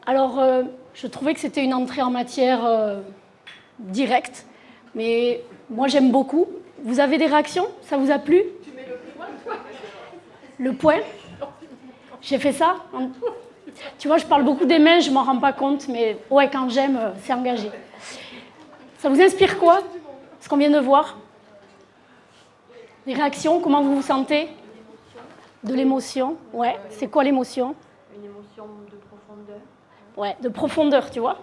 Alors, je trouvais que c'était une entrée en matière directe, mais moi j'aime beaucoup. Vous avez des réactions? Ça vous a plu? Tu mets le point, toi? Le point? J'ai fait ça? Tu vois, je parle beaucoup des mains, je m'en rends pas compte, mais ouais, quand j'aime, c'est engagé. Ça vous inspire quoi, ce qu'on vient de voir? Les réactions, comment vous vous sentez? De l'émotion, ouais. C'est quoi l'émotion? Une émotion de profondeur. Ouais, de profondeur, tu vois.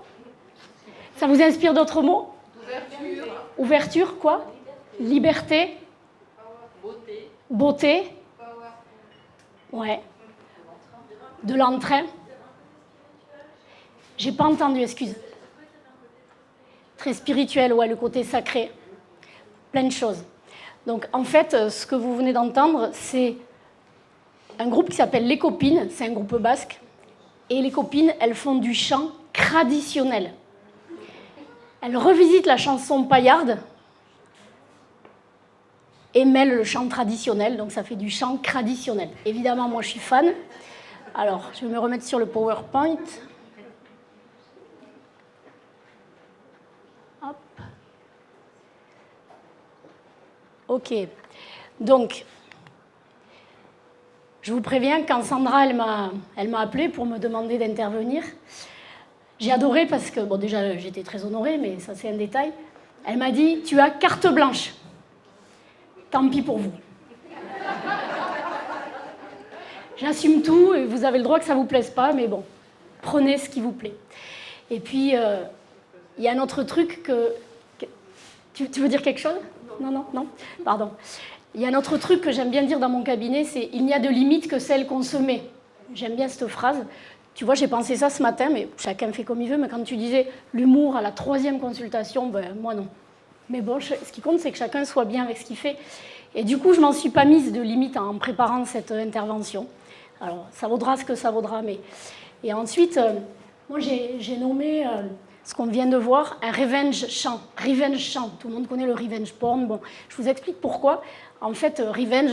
Ça vous inspire d'autres mots? Ouverture. Ouverture, quoi? Liberté? Beauté. Beauté? Ouais. De l'entrain? J'ai pas entendu, excuse. Très spirituel, ouais, le côté sacré. Plein de choses. Donc, en fait, ce que vous venez d'entendre, c'est un groupe qui s'appelle Les Copines, c'est un groupe basque. Et les copines, elles font du chant traditionnel. Elles revisitent la chanson paillarde et mêlent le chant traditionnel, donc ça fait du chant traditionnel. Évidemment, moi je suis fan. Alors, je vais me remettre sur le PowerPoint. Hop. Ok. Donc, je vous préviens, quand Sandra, elle m'a appelée pour me demander d'intervenir, j'ai adoré parce que, bon, déjà, j'étais très honorée, mais ça, c'est un détail. Elle m'a dit, tu as carte blanche. Tant pis pour vous. J'assume tout, et vous avez le droit que ça ne vous plaise pas, mais bon, prenez ce qui vous plaît. Et puis, il y a un autre truc que... Tu veux dire quelque chose? Non, pardon. Il y a un autre truc que j'aime bien dire dans mon cabinet, c'est « il n'y a de limite que celle qu'on se met ». J'aime bien cette phrase. Tu vois, j'ai pensé ça ce matin, mais chacun fait comme il veut, mais quand tu disais l'humour à la 3e consultation, ben moi non. Mais bon, ce qui compte, c'est que chacun soit bien avec ce qu'il fait. Et du coup, je ne m'en suis pas mise de limite en préparant cette intervention. Alors, ça vaudra ce que ça vaudra, mais... Et ensuite, moi, j'ai nommé ce qu'on vient de voir un revenge chant. Revenge chant. Tout le monde connaît le revenge porn. Bon, je vous explique pourquoi. En fait, revenge,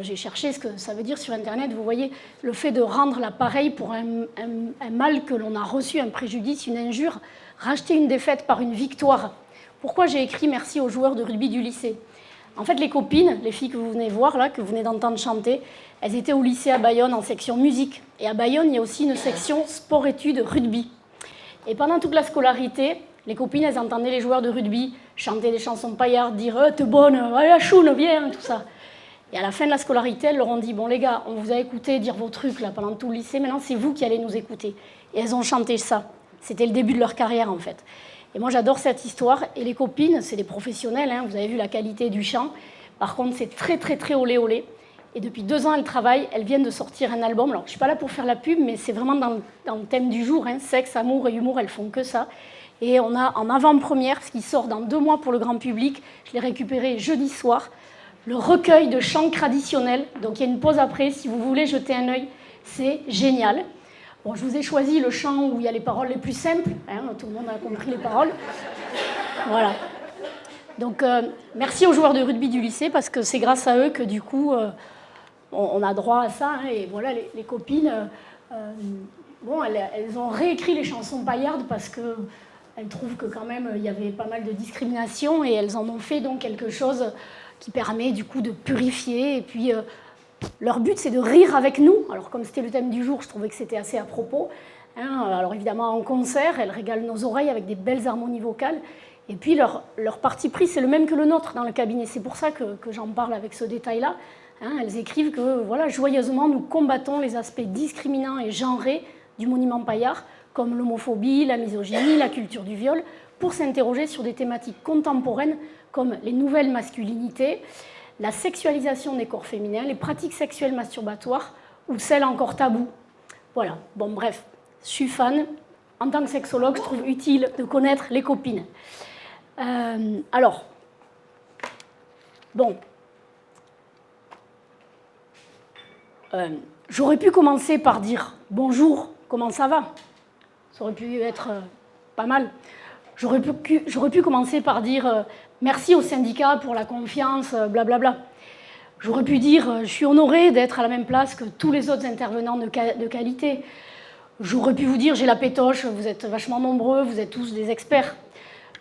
j'ai cherché ce que ça veut dire sur Internet. Vous voyez, le fait de rendre l'appareil pour un mal que l'on a reçu, un préjudice, une injure, racheter une défaite par une victoire. Pourquoi j'ai écrit merci aux joueurs de rugby du lycée? En fait, les copines, les filles que vous venez voir là, que vous venez d'entendre chanter, elles étaient au lycée à Bayonne en section musique. Et à Bayonne, il y a aussi une section sport-études rugby. Et pendant toute la scolarité, les copines, elles entendaient les joueurs de rugby chanter des chansons paillardes, dire « t'es bonne, allez la choune, viens », tout ça. Et à la fin de la scolarité, elles leur ont dit « bon les gars, on vous a écouté dire vos trucs là pendant tout le lycée, maintenant c'est vous qui allez nous écouter ». Et elles ont chanté ça. C'était le début de leur carrière en fait. Et moi j'adore cette histoire. Et les copines, c'est des professionnels, hein, vous avez vu la qualité du chant. Par contre, c'est très très très olé olé. Et depuis 2 ans, elles travaillent, elles viennent de sortir un album. Alors je ne suis pas là pour faire la pub, mais c'est vraiment dans le thème du jour, hein, sexe, amour et humour, elles font que ça. Et on a en avant-première, ce qui sort dans 2 mois pour le grand public, je l'ai récupéré jeudi soir, le recueil de chants traditionnels. Donc il y a une pause après, si vous voulez jeter un œil, c'est génial. Bon, je vous ai choisi le chant où il y a les paroles les plus simples, hein, tout le monde a compris les paroles. Voilà. Donc merci aux joueurs de rugby du lycée, parce que c'est grâce à eux que du coup, on a droit à ça. Hein, et voilà, les copines, bon, elles ont réécrit les chansons paillardes parce que elles trouvent que quand même il y avait pas mal de discrimination et elles en ont fait donc quelque chose qui permet du coup de purifier. Et puis leur but c'est de rire avec nous. Alors comme c'était le thème du jour, je trouvais que c'était assez à propos. Hein. Alors évidemment en concert, elles régalent nos oreilles avec des belles harmonies vocales. Et puis leur parti pris c'est le même que le nôtre dans le cabinet. C'est pour ça que j'en parle avec ce détail-là. Hein. Elles écrivent que voilà, joyeusement nous combattons les aspects discriminants et genrés du monument paillard, comme l'homophobie, la misogynie, la culture du viol, pour s'interroger sur des thématiques contemporaines comme les nouvelles masculinités, la sexualisation des corps féminins, les pratiques sexuelles masturbatoires ou celles encore taboues. Voilà, bon bref, je suis fan. En tant que sexologue, je trouve utile de connaître les copines. Alors, bon, j'aurais pu commencer par dire « bonjour, comment ça va ?» Ça aurait pu être pas mal. J'aurais pu commencer par dire merci au syndicat pour la confiance, blablabla. J'aurais pu dire je suis honorée d'être à la même place que tous les autres intervenants de qualité. J'aurais pu vous dire, j'ai la pétoche, vous êtes vachement nombreux, vous êtes tous des experts.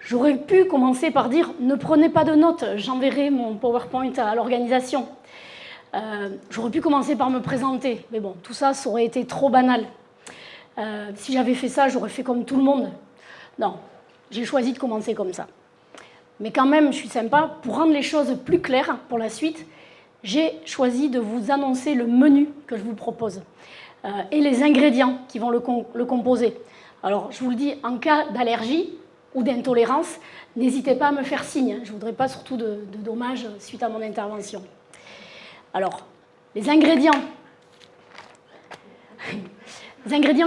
J'aurais pu commencer par dire, ne prenez pas de notes, j'enverrai mon PowerPoint à l'organisation. J'aurais pu commencer par me présenter, mais bon, tout ça, ça aurait été trop banal. Si j'avais fait ça, j'aurais fait comme tout le monde. Non, j'ai choisi de commencer comme ça. Mais quand même, je suis sympa, pour rendre les choses plus claires pour la suite, j'ai choisi de vous annoncer le menu que je vous propose et les ingrédients qui vont le composer. Alors, je vous le dis, en cas d'allergie ou d'intolérance, n'hésitez pas à me faire signe. Je ne voudrais pas surtout de dommages suite à mon intervention. Alors, les ingrédients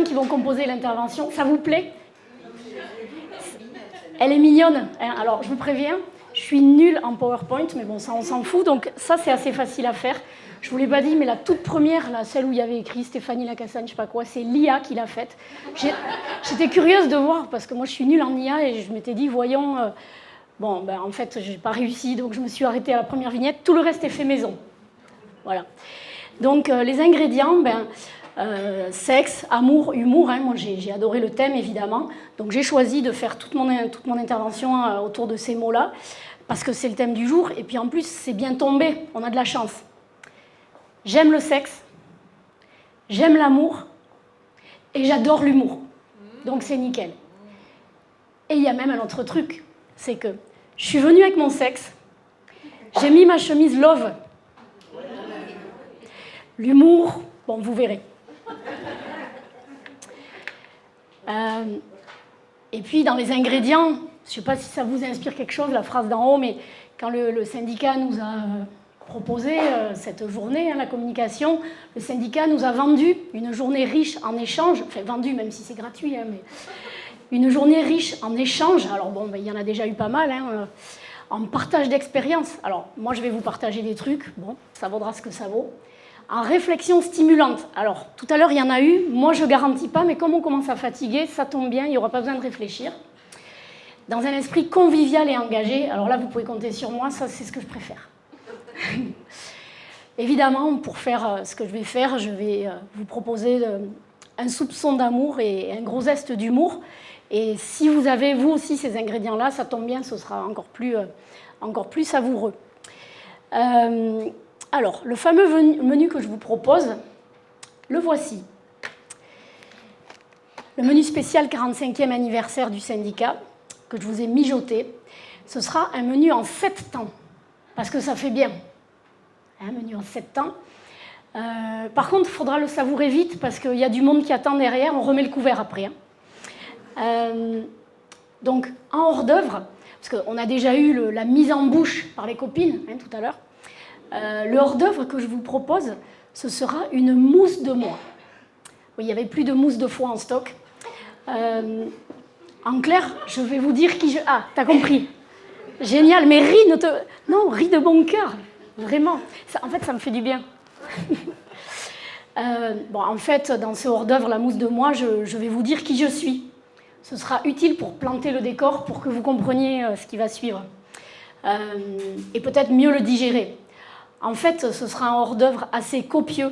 qui vont composer l'intervention, ça vous plaît? Elle est mignonne. Alors, je vous préviens, je suis nulle en PowerPoint, mais bon, ça, on s'en fout. Donc, ça, c'est assez facile à faire. Je ne vous l'ai pas dit, mais la toute première, là, celle où il y avait écrit Stéphanie Lacassagne, je ne sais pas quoi, c'est l'IA qui l'a faite. J'étais curieuse de voir, parce que moi, je suis nulle en IA, et je m'étais dit, voyons... Bon, ben, en fait, je n'ai pas réussi, donc je me suis arrêtée à la première vignette. Tout le reste est fait maison. Voilà. Donc, les ingrédients, sexe, amour, humour. Hein, moi, j'ai adoré le thème, évidemment. Donc, j'ai choisi de faire toute mon intervention autour de ces mots-là, parce que c'est le thème du jour. Et puis, en plus, c'est bien tombé. On a de la chance. J'aime le sexe, j'aime l'amour, et j'adore l'humour. Donc, c'est nickel. Et il y a même un autre truc. C'est que je suis venue avec mon sexe, j'ai mis ma chemise Love. L'humour, bon, vous verrez. Et puis, dans les ingrédients, je ne sais pas si ça vous inspire quelque chose, la phrase d'en haut, mais quand le syndicat nous a proposé cette journée, la communication, le syndicat nous a vendu une journée riche en échange, enfin vendu même si c'est gratuit, mais une journée riche en échange. Alors bon, il y en a déjà eu pas mal, en partage d'expérience. Alors moi, je vais vous partager des trucs, bon, ça vaudra ce que ça vaut. En réflexion stimulante. Alors, tout à l'heure, il y en a eu. Moi, je ne garantis pas, mais comme on commence à fatiguer, ça tombe bien, il n'y aura pas besoin de réfléchir. Dans un esprit convivial et engagé, alors là, vous pouvez compter sur moi, ça, c'est ce que je préfère. Évidemment, pour faire ce que je vais faire, je vais vous proposer un soupçon d'amour et un gros zeste d'humour. Et si vous avez, vous aussi, ces ingrédients-là, ça tombe bien, ce sera encore plus savoureux. Alors, le fameux menu que je vous propose, le voici. Le menu spécial 45e anniversaire du syndicat, que je vous ai mijoté, ce sera un menu en 7 temps, parce que ça fait bien. Un menu en 7 temps. Par contre, il faudra le savourer vite, parce qu'il y a du monde qui attend derrière, on remet le couvert après. Donc, en hors d'œuvre, parce qu'on a déjà eu la mise en bouche par les copines, tout à l'heure, le hors d'œuvre que je vous propose, ce sera une mousse de mois. Oui, il n'y avait plus de mousse de foie en stock. En clair, je vais vous dire qui je... Ah, t'as compris. Génial, mais ris, non, ris de bon cœur. Vraiment. Ça, en fait, ça me fait du bien. Bon, en fait, dans ce hors d'œuvre, la mousse de mois, je vais vous dire qui je suis. Ce sera utile pour planter le décor, pour que vous compreniez ce qui va suivre. Et peut-être mieux le digérer. En fait, ce sera un hors d'œuvre assez copieux.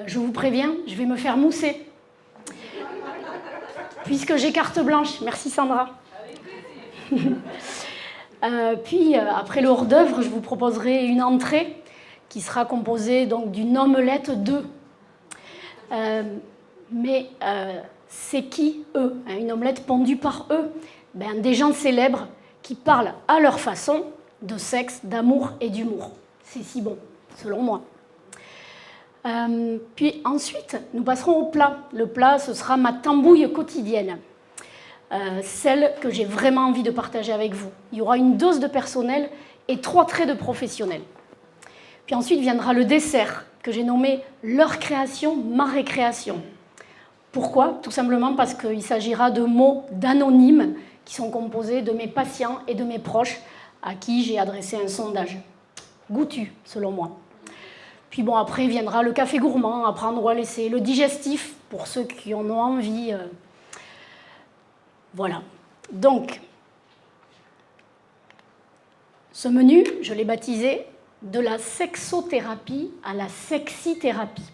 Je vous préviens, je vais me faire mousser. Puisque j'ai carte blanche. Merci Sandra. Puis, après le hors d'œuvre, je vous proposerai une entrée qui sera composée donc d'une omelette d'œufs. Mais c'est qui, eux? Une omelette pondue par eux? Des gens célèbres qui parlent à leur façon de sexe, d'amour et d'humour. C'est si bon, selon moi. Puis ensuite, nous passerons au plat. Le plat, ce sera ma tambouille quotidienne. Celle que j'ai vraiment envie de partager avec vous. Il y aura une dose de personnel et 3 traits de professionnel. Puis ensuite viendra le dessert, que j'ai nommé « leur création, ma récréation ». Pourquoi? Tout simplement parce qu'il s'agira de mots d'anonymes qui sont composés de mes patients et de mes proches à qui j'ai adressé un sondage. Goûtu, selon moi. Puis bon, après viendra le café gourmand, à prendre ou à laisser, le digestif, pour ceux qui en ont envie. Voilà. Donc, ce menu, je l'ai baptisé « De la sexothérapie à la sexithérapie ».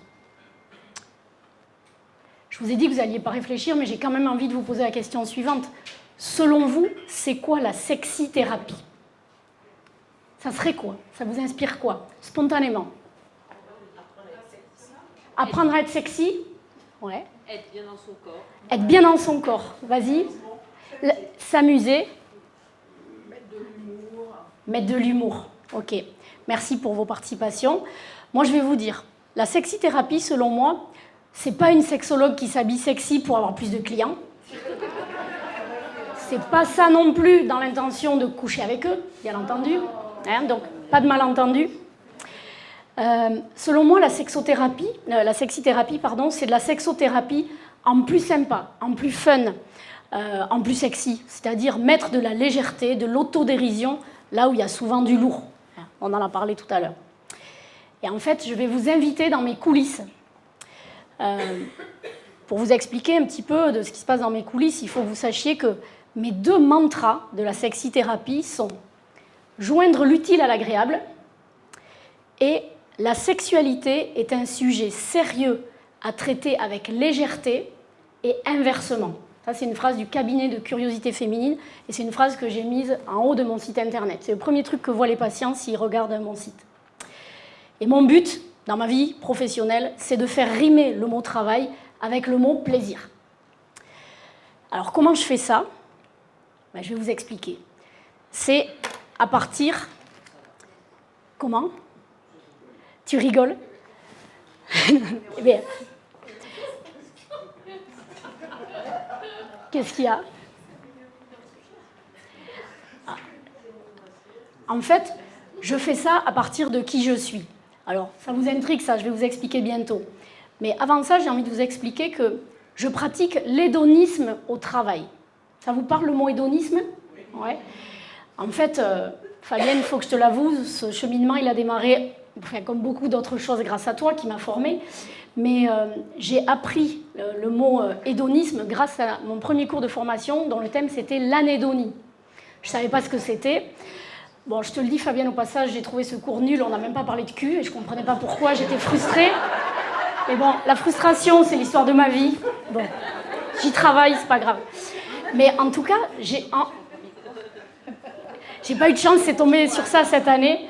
Je vous ai dit que vous n'alliez pas réfléchir, mais j'ai quand même envie de vous poser la question suivante. Selon vous, c'est quoi la sexithérapie? Ça serait quoi? Ça vous inspire quoi? Spontanément. Apprendre à être sexy? Ouais. Être bien dans son corps. Être bien dans son corps. Vas-y. S'amuser. Mettre de l'humour. Ok. Merci pour vos participations. Moi, je vais vous dire, la sexithérapie, selon moi, c'est pas une sexologue qui s'habille sexy pour avoir plus de clients. C'est pas ça non plus dans l'intention de coucher avec eux, bien entendu. Hein, donc, pas de malentendu. Selon moi, la sexithérapie, c'est de la sexothérapie en plus sympa, en plus fun, en plus sexy. C'est-à-dire mettre de la légèreté, de l'autodérision, là où il y a souvent du lourd. On en a parlé tout à l'heure. Et en fait, je vais vous inviter dans mes coulisses. Pour vous expliquer un petit peu de ce qui se passe dans mes coulisses, il faut que vous sachiez que mes 2 mantras de la sexithérapie sont joindre l'utile à l'agréable et la sexualité est un sujet sérieux à traiter avec légèreté et inversement. Ça, c'est une phrase du cabinet de curiosité féminine et c'est une phrase que j'ai mise en haut de mon site internet. C'est le premier truc que voient les patients s'ils regardent mon site. Et mon but, dans ma vie professionnelle, c'est de faire rimer le mot travail avec le mot plaisir. Alors, comment je fais ça? Je vais vous expliquer. C'est à partir... Comment? Tu rigoles? Eh bien, qu'est-ce qu'il y a? En fait, je fais ça à partir de qui je suis. Alors, ça vous intrigue, ça, je vais vous expliquer bientôt. Mais avant ça, j'ai envie de vous expliquer que je pratique l'hédonisme au travail. Ça vous parle, le mot hédonisme? Ouais. En fait, Fabienne, il faut que je te l'avoue, ce cheminement, il a démarré, comme beaucoup d'autres choses, grâce à toi, qui m'a formée. Mais j'ai appris le mot hédonisme grâce à mon premier cours de formation, dont le thème, c'était l'anédonie. Je ne savais pas ce que c'était. Bon, je te le dis, Fabienne, au passage, j'ai trouvé ce cours nul, on n'a même pas parlé de cul, et je ne comprenais pas pourquoi, j'étais frustrée. Mais bon, la frustration, c'est l'histoire de ma vie. Bon, j'y travaille, c'est pas grave. Mais en tout cas, j'ai pas eu de chance, c'est tombé sur ça cette année.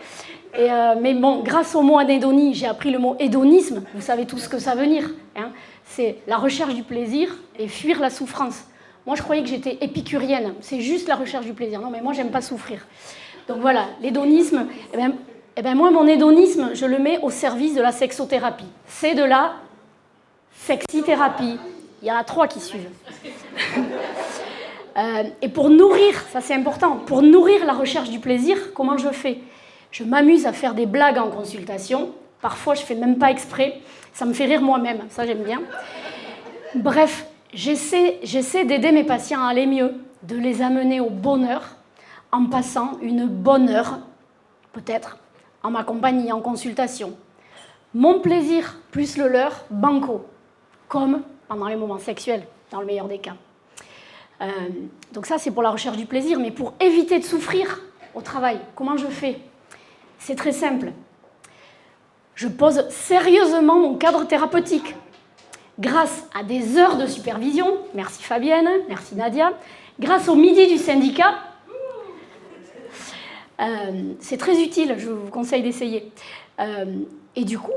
Mais bon, grâce au mot anédonie, j'ai appris le mot hédonisme. Vous savez tout ce que ça veut dire. Hein. C'est la recherche du plaisir et fuir la souffrance. Moi, je croyais que j'étais épicurienne. C'est juste la recherche du plaisir. Non, mais moi, j'aime pas souffrir. Donc voilà, l'hédonisme, moi, mon hédonisme, je le mets au service de la sexothérapie. C'est de la sexithérapie. Il y en a 3 qui suivent. Et pour nourrir, ça c'est important, pour nourrir la recherche du plaisir, comment je fais? Je m'amuse à faire des blagues en consultation. Parfois, je ne fais même pas exprès. Ça me fait rire moi-même, ça j'aime bien. Bref, j'essaie d'aider mes patients à aller mieux, de les amener au bonheur, en passant une bonne heure, peut-être, en ma compagnie, en consultation. Mon plaisir plus le leur, banco, comme pendant les moments sexuels, dans le meilleur des cas. Donc ça, c'est pour la recherche du plaisir, mais pour éviter de souffrir au travail, comment je fais? C'est très simple. Je pose sérieusement mon cadre thérapeutique. Grâce à des heures de supervision, merci Fabienne, merci Nadia, grâce au midi du syndicat, c'est très utile, je vous conseille d'essayer. Et du coup,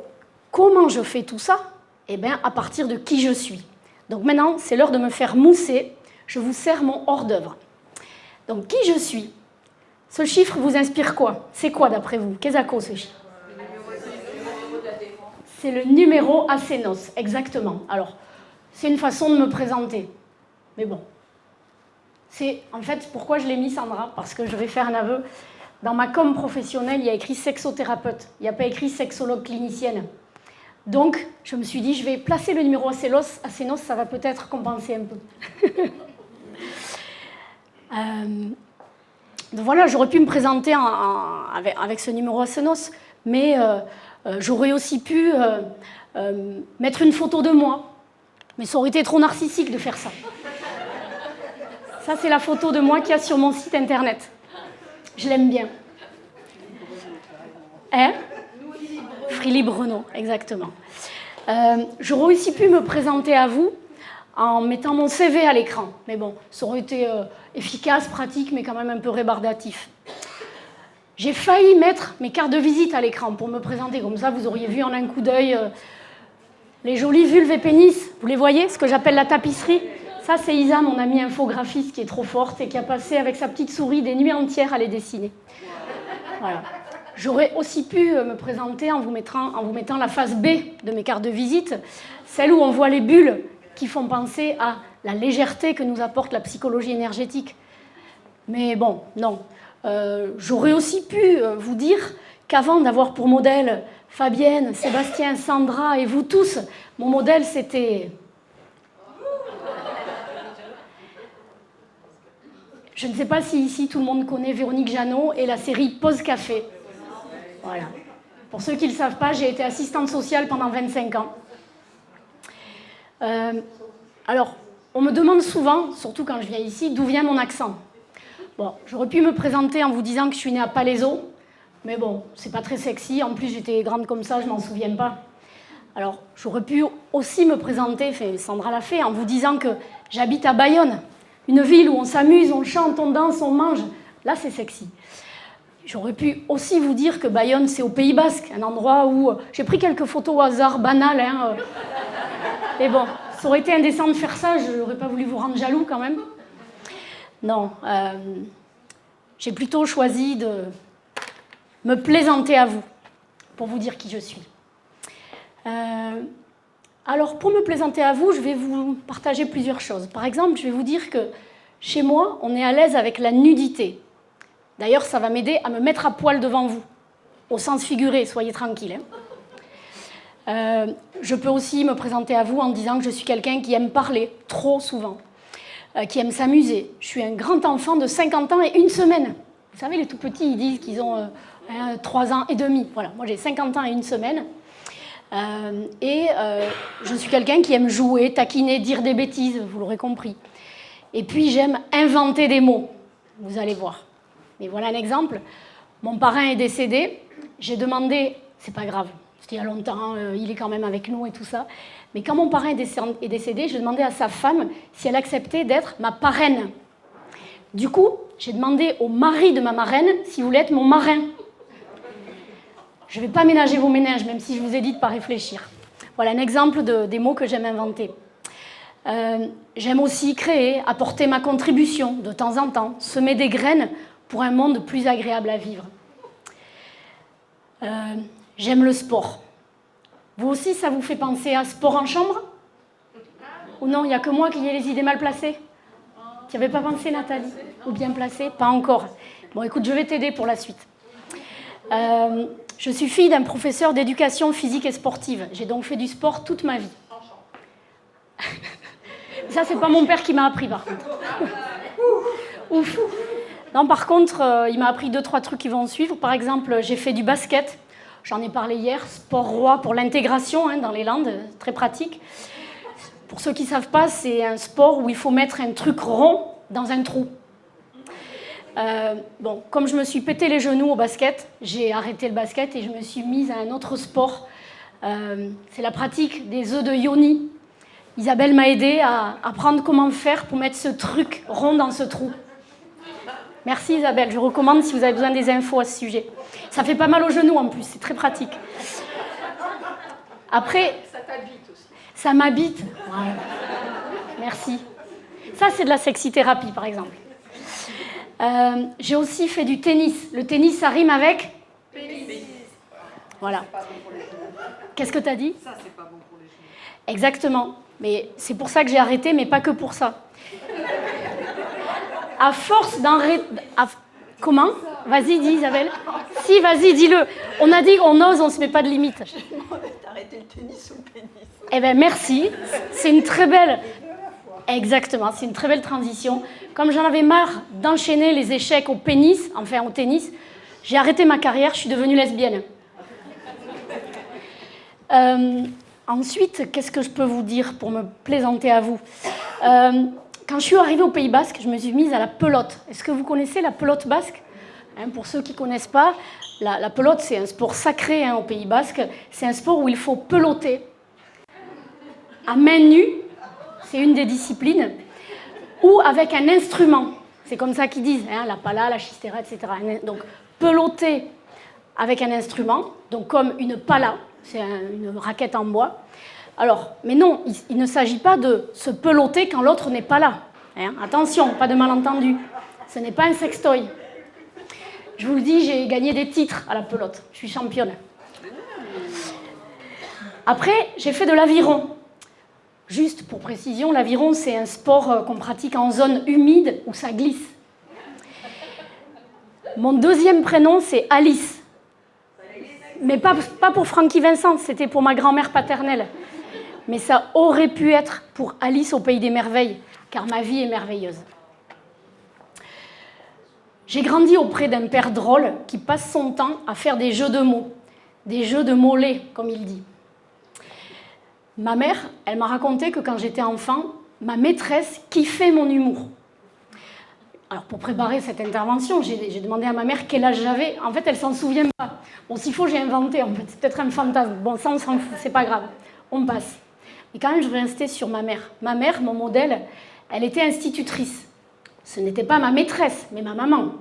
comment je fais tout ça? Eh bien, à partir de qui je suis. Donc maintenant, c'est l'heure de me faire mousser. Je vous sers mon hors-d'œuvre. Donc, qui je suis? Ce chiffre vous inspire quoi? C'est quoi d'après vous? Qu'est-ce que ce chiffre? C'est le numéro Asenos, exactement. Alors, c'est une façon de me présenter. Mais bon. C'est, en fait, pourquoi je l'ai mis, Sandra? Parce que je vais faire un aveu. Dans ma com professionnelle, il y a écrit sexothérapeute. Il n'y a pas écrit sexologue clinicienne. Donc, je me suis dit, je vais placer le numéro Asenos, ça va peut-être compenser un peu. Donc voilà, j'aurais pu me présenter avec ce numéro Asenos, mais j'aurais aussi pu mettre une photo de moi. Mais ça aurait été trop narcissique de faire ça. Ça, c'est la photo de moi qu'il y a sur mon site internet. Je l'aime bien. Hein? Free Libre Renault, exactement. J'aurais aussi pu me présenter à vous en mettant mon CV à l'écran. Mais bon, ça aurait été efficace, pratique, mais quand même un peu rébarbatif. J'ai failli mettre mes cartes de visite à l'écran pour me présenter. Comme ça, vous auriez vu en un coup d'œil les jolis vulves et pénis. Vous les voyez, ce que j'appelle la tapisserie. Ça, c'est Isa, mon amie infographiste, qui est trop forte et qui a passé avec sa petite souris des nuits entières à les dessiner. Voilà. J'aurais aussi pu me présenter en vous mettant la face B de mes cartes de visite, celle où on voit les bulles qui font penser à la légèreté que nous apporte la psychologie énergétique. Mais bon, non. J'aurais aussi pu vous dire qu'avant d'avoir pour modèle Fabienne, Sébastien, Sandra et vous tous, mon modèle c'était... Je ne sais pas si ici tout le monde connaît Véronique Jeannot et la série Pause Café. Voilà. Pour ceux qui ne le savent pas, j'ai été assistante sociale pendant 25 ans. Alors, on me demande souvent, surtout quand je viens ici, d'où vient mon accent. Bon, j'aurais pu me présenter en vous disant que je suis née à Palaiseau, mais bon, c'est pas très sexy. En plus, j'étais grande comme ça, je m'en souviens pas. Alors, j'aurais pu aussi me présenter, Sandra l'a fait, en vous disant que j'habite à Bayonne, une ville où on s'amuse, on chante, on danse, on mange. Là, c'est sexy. J'aurais pu aussi vous dire que Bayonne, c'est au Pays Basque, un endroit où... J'ai pris quelques photos au hasard, banales, hein. Mais bon, ça aurait été indécent de faire ça, je n'aurais pas voulu vous rendre jaloux quand même. Non, j'ai plutôt choisi de me plaisanter à vous, pour vous dire qui je suis. Alors, pour me plaisanter à vous, je vais vous partager plusieurs choses. Par exemple, je vais vous dire que chez moi, on est à l'aise avec la nudité. D'ailleurs, ça va m'aider à me mettre à poil devant vous, au sens figuré, soyez tranquilles. Je peux aussi me présenter à vous en disant que je suis quelqu'un qui aime parler, trop souvent, qui aime s'amuser. Je suis un grand enfant de 50 ans et 1 semaine. Vous savez, les tout petits, ils disent qu'ils ont 3 ans et demi. Voilà, moi j'ai 50 ans et 1 semaine. Je suis quelqu'un qui aime jouer, taquiner, dire des bêtises, vous l'aurez compris. Et puis j'aime inventer des mots, vous allez voir. Mais voilà un exemple. Mon parrain est décédé, j'ai demandé, c'est pas grave, c'était il y a longtemps, il est quand même avec nous et tout ça. Mais quand mon parrain est décédé, j'ai demandé à sa femme si elle acceptait d'être ma parraine. Du coup, j'ai demandé au mari de ma marraine s'il voulait être mon marin. Je ne vais pas ménager vos ménages, même si je vous ai dit de ne pas réfléchir. Voilà un exemple des mots que j'aime inventer. J'aime aussi créer, apporter ma contribution de temps en temps, semer des graines pour un monde plus agréable à vivre. J'aime le sport. Vous aussi, ça vous fait penser à sport en chambre? Ou non, il n'y a que moi qui ai les idées mal placées? Tu n'y avais pas pensé, Nathalie? Ou bien placée? Pas encore. Bon, écoute, je vais t'aider pour la suite. Je suis fille d'un professeur d'éducation physique et sportive. J'ai donc fait du sport toute ma vie. Ça, c'est pas mon père qui m'a appris, par contre. Ouf. Non, par contre, il m'a appris 2-3 trucs qui vont suivre. Par exemple, j'ai fait du basket. J'en ai parlé hier. Sport roi pour l'intégration dans les Landes, très pratique. Pour ceux qui ne savent pas, c'est un sport où il faut mettre un truc rond dans un trou. Bon, comme je me suis pété les genoux au basket, j'ai arrêté le basket et je me suis mise à un autre sport. C'est la pratique des œufs de yoni. Isabelle m'a aidée à apprendre comment faire pour mettre ce truc rond dans ce trou. Merci Isabelle, je recommande si vous avez besoin des infos à ce sujet. Ça fait pas mal aux genoux en plus, c'est très pratique. Après, Ça t'habite aussi. ça m'habite. Ouais. Merci. Ça, c'est de la sexithérapie, par exemple. J'ai aussi fait du tennis. Le tennis, ça rime avec Pénis. Voilà. C'est pas bon pour les genoux. Qu'est-ce que tu as dit? Ça, c'est pas bon pour les genoux. Exactement. Mais c'est pour ça que j'ai arrêté, mais pas que pour ça. À force Comment? Vas-y, dis Isabelle. Si, vas-y, dis-le. On a dit qu'on ose, on ne se met pas de limite. Je demandais d'arrêter le tennis ou le pénis. Eh bien, merci. C'est une très belle... Exactement, c'est une très belle transition. Comme j'en avais marre d'enchaîner les échecs au tennis, j'ai arrêté ma carrière, je suis devenue lesbienne. Ensuite, qu'est-ce que je peux vous dire pour me plaisanter à vous? Quand je suis arrivée au Pays Basque, je me suis mise à la pelote. Est-ce que vous connaissez la pelote basque? Pour ceux qui ne connaissent pas, la pelote, c'est un sport sacré au Pays Basque. C'est un sport où il faut peloter à main nue c'est une des disciplines, ou avec un instrument. C'est comme ça qu'ils disent, hein, la pala, la chistera, etc. Donc, peloter avec un instrument, donc comme une pala, c'est une raquette en bois. Alors, mais non, il ne s'agit pas de se peloter quand l'autre n'est pas là. Hein. Attention, pas de malentendu. Ce n'est pas un sextoy. Je vous le dis, j'ai gagné des titres à la pelote. Je suis championne. Après, j'ai fait de l'aviron. Juste pour précision, l'aviron, c'est un sport qu'on pratique en zone humide où ça glisse. Mon deuxième prénom, c'est Alice. Mais pas pour Francky Vincent, c'était pour ma grand-mère paternelle. Mais ça aurait pu être pour Alice au Pays des Merveilles, car ma vie est merveilleuse. J'ai grandi auprès d'un père drôle qui passe son temps à faire des jeux de mots, des jeux de mollets, comme il dit. Ma mère, elle m'a raconté que quand j'étais enfant, ma maîtresse kiffait mon humour. Alors, pour préparer cette intervention, j'ai demandé à ma mère quel âge j'avais. En fait, elle ne s'en souvient pas. Bon, s'il faut, j'ai inventé, en fait. C'est peut-être un fantasme. Bon, ça, on s'en fout, c'est pas grave. On passe. Mais quand même, je vais rester sur ma mère. Ma mère, mon modèle, elle était institutrice. Ce n'était pas ma maîtresse, mais ma maman.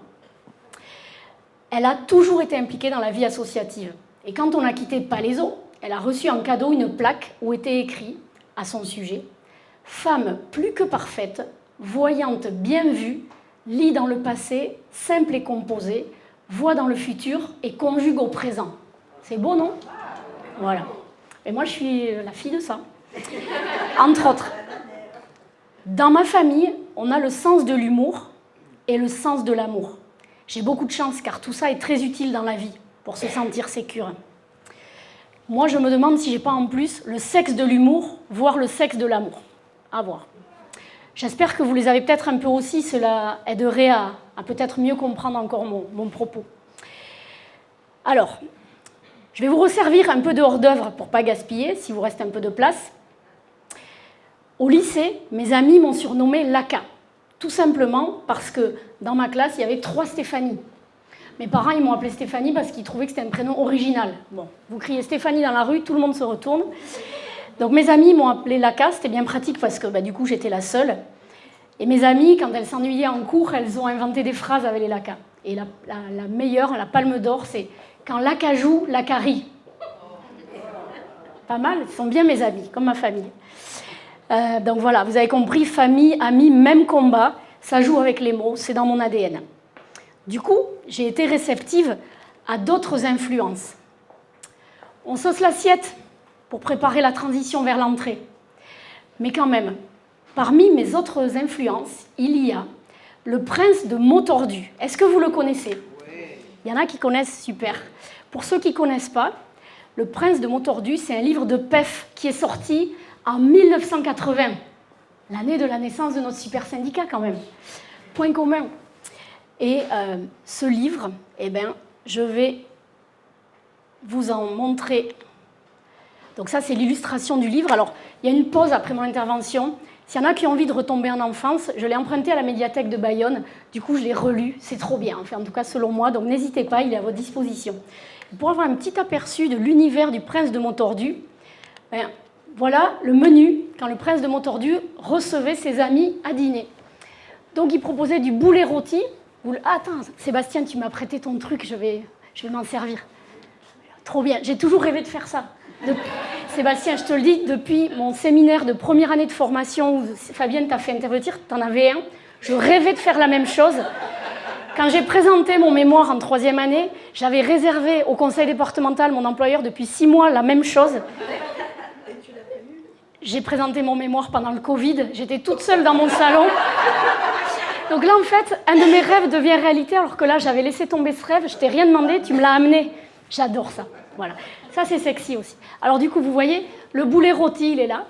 Elle a toujours été impliquée dans la vie associative. Et quand on a quitté Palaiseau, elle a reçu en cadeau une plaque où était écrit, à son sujet, « Femme plus que parfaite, voyante bien vue, lit dans le passé, simple et composée, voit dans le futur et conjugue au présent. » C'est beau, non? Voilà. Et moi, je suis la fille de ça. Entre autres. Dans ma famille, on a le sens de l'humour et le sens de l'amour. J'ai beaucoup de chance, car tout ça est très utile dans la vie, pour se sentir sécure. Moi, je me demande si j'ai pas en plus le sexe de l'humour, voire le sexe de l'amour. À voir. J'espère que vous les avez peut-être un peu aussi, cela aiderait à peut-être mieux comprendre encore mon propos. Alors, je vais vous resservir un peu de hors-d'œuvre pour ne pas gaspiller, si vous reste un peu de place. Au lycée, mes amis m'ont surnommée Laka, tout simplement parce que dans ma classe, il y avait 3 Stéphanie. Mes parents, ils m'ont appelée Stéphanie parce qu'ils trouvaient que c'était un prénom original. Bon, vous criez Stéphanie dans la rue, tout le monde se retourne. Donc mes amis m'ont appelée Laka, c'était bien pratique parce que du coup j'étais la seule. Et mes amies, quand elles s'ennuyaient en cours, elles ont inventé des phrases avec les Laka. Et la meilleure, la palme d'or, c'est « Quand Laka joue, Laka rit ». Pas mal, ce sont bien mes amis, comme ma famille. Donc voilà, vous avez compris, famille, amis, même combat, ça joue avec les mots, c'est dans mon ADN. Du coup, j'ai été réceptive à d'autres influences. On sauce l'assiette pour préparer la transition vers l'entrée. Mais quand même, parmi mes autres influences, il y a le prince de Motordu. Est-ce que vous le connaissez? Il y en a qui connaissent, super. Pour ceux qui ne connaissent pas, le prince de Motordu, c'est un livre de PEF qui est sorti en 1980. L'année de la naissance de notre super syndicat quand même. Point commun. Et ce livre, je vais vous en montrer. Donc ça, c'est l'illustration du livre. Alors, il y a une pause après mon intervention. S'il y en a qui ont envie de retomber en enfance, je l'ai emprunté à la médiathèque de Bayonne. Du coup, je l'ai relu. C'est trop bien, enfin, en tout cas selon moi. Donc n'hésitez pas, il est à votre disposition. Pour avoir un petit aperçu de l'univers du prince de Motordu, voilà le menu quand le prince de Motordu recevait ses amis à dîner. Donc il proposait du boulet rôti. Attends, Sébastien, tu m'as prêté ton truc, je vais m'en servir. Trop bien, j'ai toujours rêvé de faire ça. Sébastien, je te le dis, depuis mon séminaire de première année de formation où Fabienne t'a fait intervenir, t'en avais un, je rêvais de faire la même chose. Quand j'ai présenté mon mémoire en 3e année, j'avais réservé au conseil départemental, mon employeur, depuis 6 mois, la même chose. J'ai présenté mon mémoire pendant le Covid, j'étais toute seule dans mon salon. Donc là, en fait, un de mes rêves devient réalité, alors que là, j'avais laissé tomber ce rêve, je t'ai rien demandé, tu me l'as amené. J'adore ça, voilà. Ça, c'est sexy aussi. Alors du coup, vous voyez, le boulet rôti, il est là.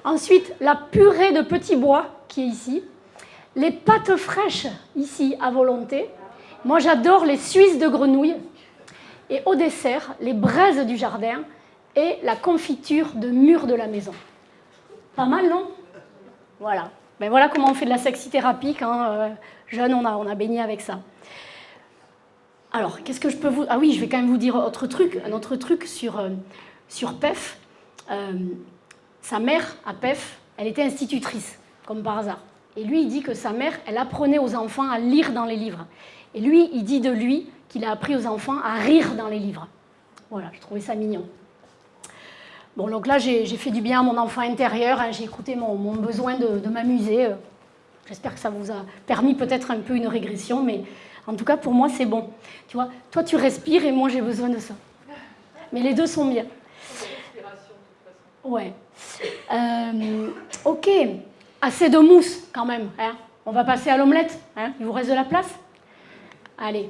Ensuite, la purée de petits bois, qui est ici. Les pâtes fraîches, ici, à volonté. Moi, j'adore les Suisses de grenouille. Et au dessert, les braises du jardin et la confiture de mûres de la maison. Pas mal, non? Voilà. Ben voilà comment on fait de la sexithérapie quand jeune, on a baigné avec ça. Alors, qu'est-ce que je peux vous... Ah oui, je vais quand même vous dire un autre truc sur PEF. Sa mère, à PEF, elle était institutrice, comme par hasard. Et lui, il dit que sa mère, elle apprenait aux enfants à lire dans les livres. Et lui, il dit de lui qu'il a appris aux enfants à rire dans les livres. Voilà, je trouvais ça mignon. Bon, donc là, j'ai fait du bien à mon enfant intérieur, hein, j'ai écouté mon besoin de m'amuser. J'espère que ça vous a permis peut-être un peu une régression, mais en tout cas, pour moi, c'est bon. Tu vois, toi, tu respires et moi, j'ai besoin de ça. Mais les deux sont bien. Ouais. Ok. Assez de mousse, quand même. Hein. On va passer à l'omelette. Hein. Il vous reste de la place? Allez.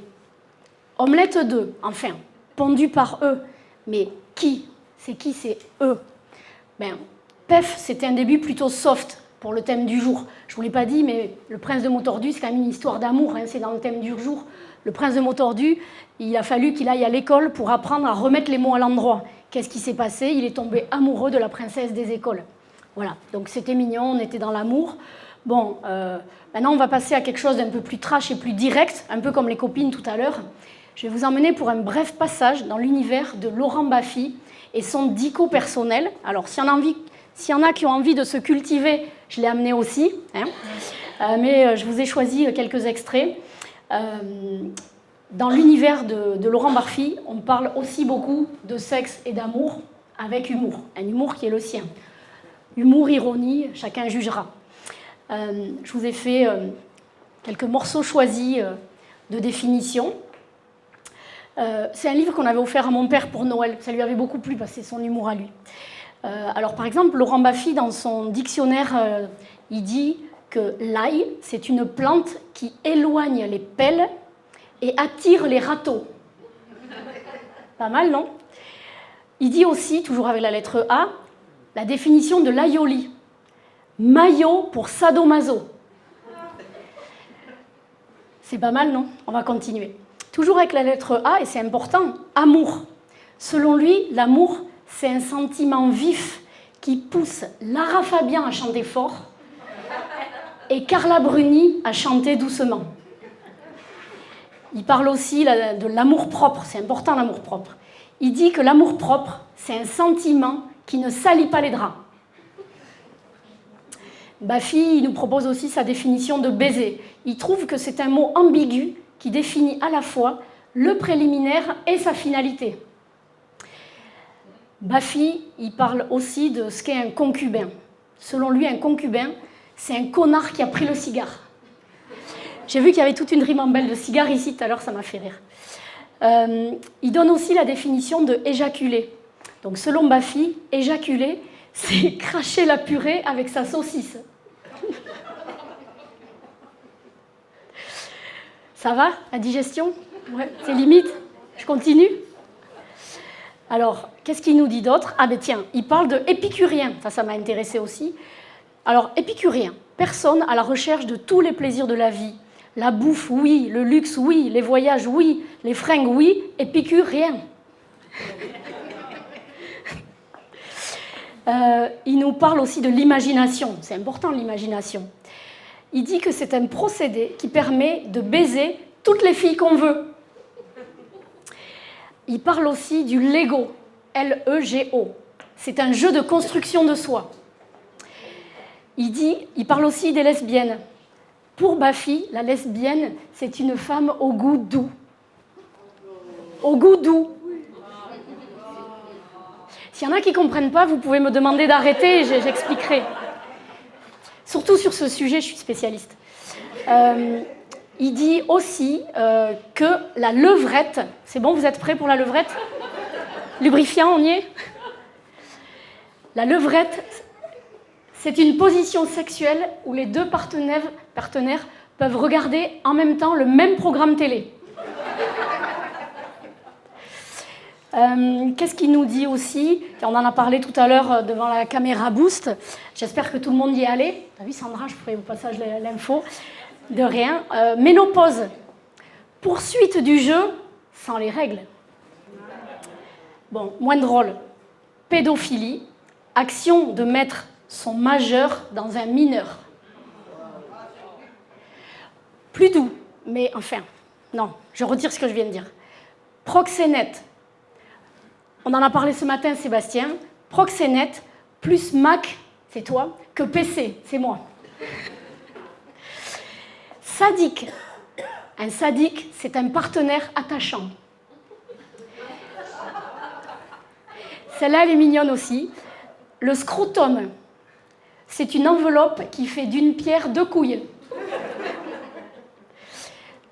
Omelette 2, enfin. Pondue par eux. Mais qui? C'est qui? C'est eux. Ben, PEF, c'était un début plutôt soft pour le thème du jour. Je ne vous l'ai pas dit, mais le prince de Motordu, c'est quand même une histoire d'amour. Hein. C'est dans le thème du jour. Le prince de Motordu, il a fallu qu'il aille à l'école pour apprendre à remettre les mots à l'endroit. Qu'est-ce qui s'est passé? Il est tombé amoureux de la princesse des écoles. Voilà, donc c'était mignon, on était dans l'amour. Bon, maintenant on va passer à quelque chose d'un peu plus trash et plus direct, un peu comme les copines tout à l'heure. Je vais vous emmener pour un bref passage dans l'univers de Laurent Baffy et son dico personnel. Alors, s'il y en a qui ont envie de se cultiver, je l'ai amené aussi. Hein. Mais je vous ai choisi quelques extraits. Dans l'univers de Laurent Baffy, on parle aussi beaucoup de sexe et d'amour avec humour. Un humour qui est le sien. Humour, ironie, chacun jugera. Je vous ai fait quelques morceaux choisis de définition. C'est un livre qu'on avait offert à mon père pour Noël. Ça lui avait beaucoup plu parce que c'est son humour à lui. Alors par exemple, Laurent Baffy, dans son dictionnaire, il dit que l'ail, c'est une plante qui éloigne les pelles et attire les râteaux. Pas mal, non? Il dit aussi, toujours avec la lettre A, la définition de l'aioli. Maillot pour sadomaso. C'est pas mal, non? On va continuer. Toujours avec la lettre A, et c'est important, amour. Selon lui, l'amour, c'est un sentiment vif qui pousse Lara Fabian à chanter fort et Carla Bruni à chanter doucement. Il parle aussi de l'amour-propre, c'est important l'amour-propre. Il dit que l'amour-propre, c'est un sentiment qui ne salit pas les draps. Baffy, il nous propose aussi sa définition de baiser. Il trouve que c'est un mot ambigu qui définit à la fois le préliminaire et sa finalité. Baffy, il parle aussi de ce qu'est un concubin. Selon lui, un concubin, c'est un connard qui a pris le cigare. J'ai vu qu'il y avait toute une ribambelle de cigares ici tout à l'heure, ça m'a fait rire. Il donne aussi la définition de éjaculer. Donc selon Baffy, éjaculer, c'est cracher la purée avec sa saucisse. Ça va, la digestion? Ouais, c'est limite. Je continue? Alors, qu'est-ce qu'il nous dit d'autre? Ah ben tiens, il parle de épicurien. Ça m'a intéressé aussi. Alors, épicurien, personne à la recherche de tous les plaisirs de la vie. La bouffe, oui. Le luxe, oui. Les voyages, oui. Les fringues, oui. Épicurien. Il nous parle aussi de l'imagination. C'est important, l'imagination. Il dit que c'est un procédé qui permet de baiser toutes les filles qu'on veut. Il parle aussi du Lego, L-E-G-O. C'est un jeu de construction de soi. Il parle aussi des lesbiennes. Pour Baffy, la lesbienne, c'est une femme au goût doux. Au goût doux. S'il y en a qui ne comprennent pas, vous pouvez me demander d'arrêter et j'expliquerai. Surtout sur ce sujet, je suis spécialiste. Il dit aussi que la levrette... C'est bon, vous êtes prêts pour la levrette? Lubrifiant, on y est? La levrette, c'est une position sexuelle où les deux partenaires peuvent regarder en même temps le même programme télé. Qu'est-ce qu'il nous dit aussi? On en a parlé tout à l'heure devant la caméra Boost. J'espère que tout le monde y est allé. T'as vu, Sandra, je ferai au passage l'info. De rien. Ménopause. Poursuite du jeu sans les règles. Bon, moins drôle. Pédophilie. Action de mettre son majeur dans un mineur. Plus doux, mais enfin, non, je retire ce que je viens de dire. Proxénète. On en a parlé ce matin, Sébastien. Proxénète plus Mac c'est toi. Que PC, c'est moi. Sadique. Un sadique, c'est un partenaire attachant. Celle-là, elle est mignonne aussi. Le scrotum, c'est une enveloppe qui fait d'une pierre deux couilles.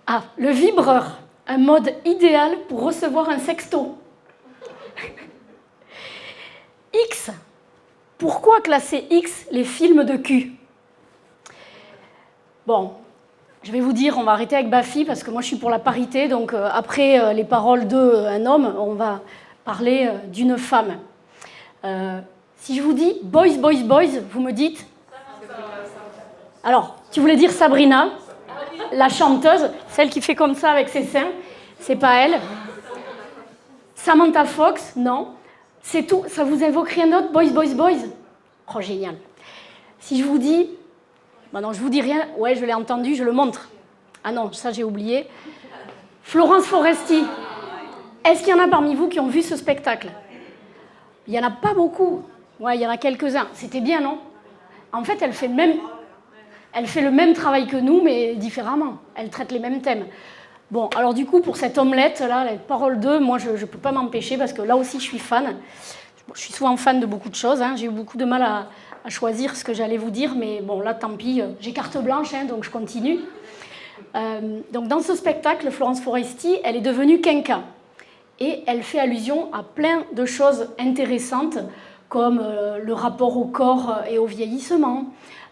Ah, le vibreur, un mode idéal pour recevoir un sexto. X, pourquoi classer X les films de cul? Bon, je vais vous dire, on va arrêter avec Bafi parce que moi je suis pour la parité, donc après les paroles d'un homme, on va parler d'une femme. Si je vous dis boys, boys, boys, vous me dites? Alors, tu voulais dire Sabrina, la chanteuse, celle qui fait comme ça avec ses seins, c'est pas elle. Samantha Fox, non. C'est tout, ça vous évoque rien d'autre, boys, boys, boys? Oh, génial. Si je vous dis... Bon, non, je vous dis rien. Ouais, je l'ai entendu, je le montre. Ah non, ça j'ai oublié. Florence Foresti. Est-ce qu'il y en a parmi vous qui ont vu ce spectacle? Il n'y en a pas beaucoup. Ouais, il y en a quelques-uns. C'était bien, non? En fait, elle fait le même travail que nous, mais différemment. Elle traite les mêmes thèmes. Bon, alors du coup, pour cette omelette-là, la parole 2, moi, je ne peux pas m'empêcher, parce que là aussi, je suis fan. Je suis souvent fan de beaucoup de choses. Hein. J'ai eu beaucoup de mal à choisir ce que j'allais vous dire, mais bon, là, tant pis, j'ai carte blanche, hein, donc je continue. Donc, dans ce spectacle, Florence Foresti, elle est devenue quinca. Et elle fait allusion à plein de choses intéressantes, comme le rapport au corps et au vieillissement,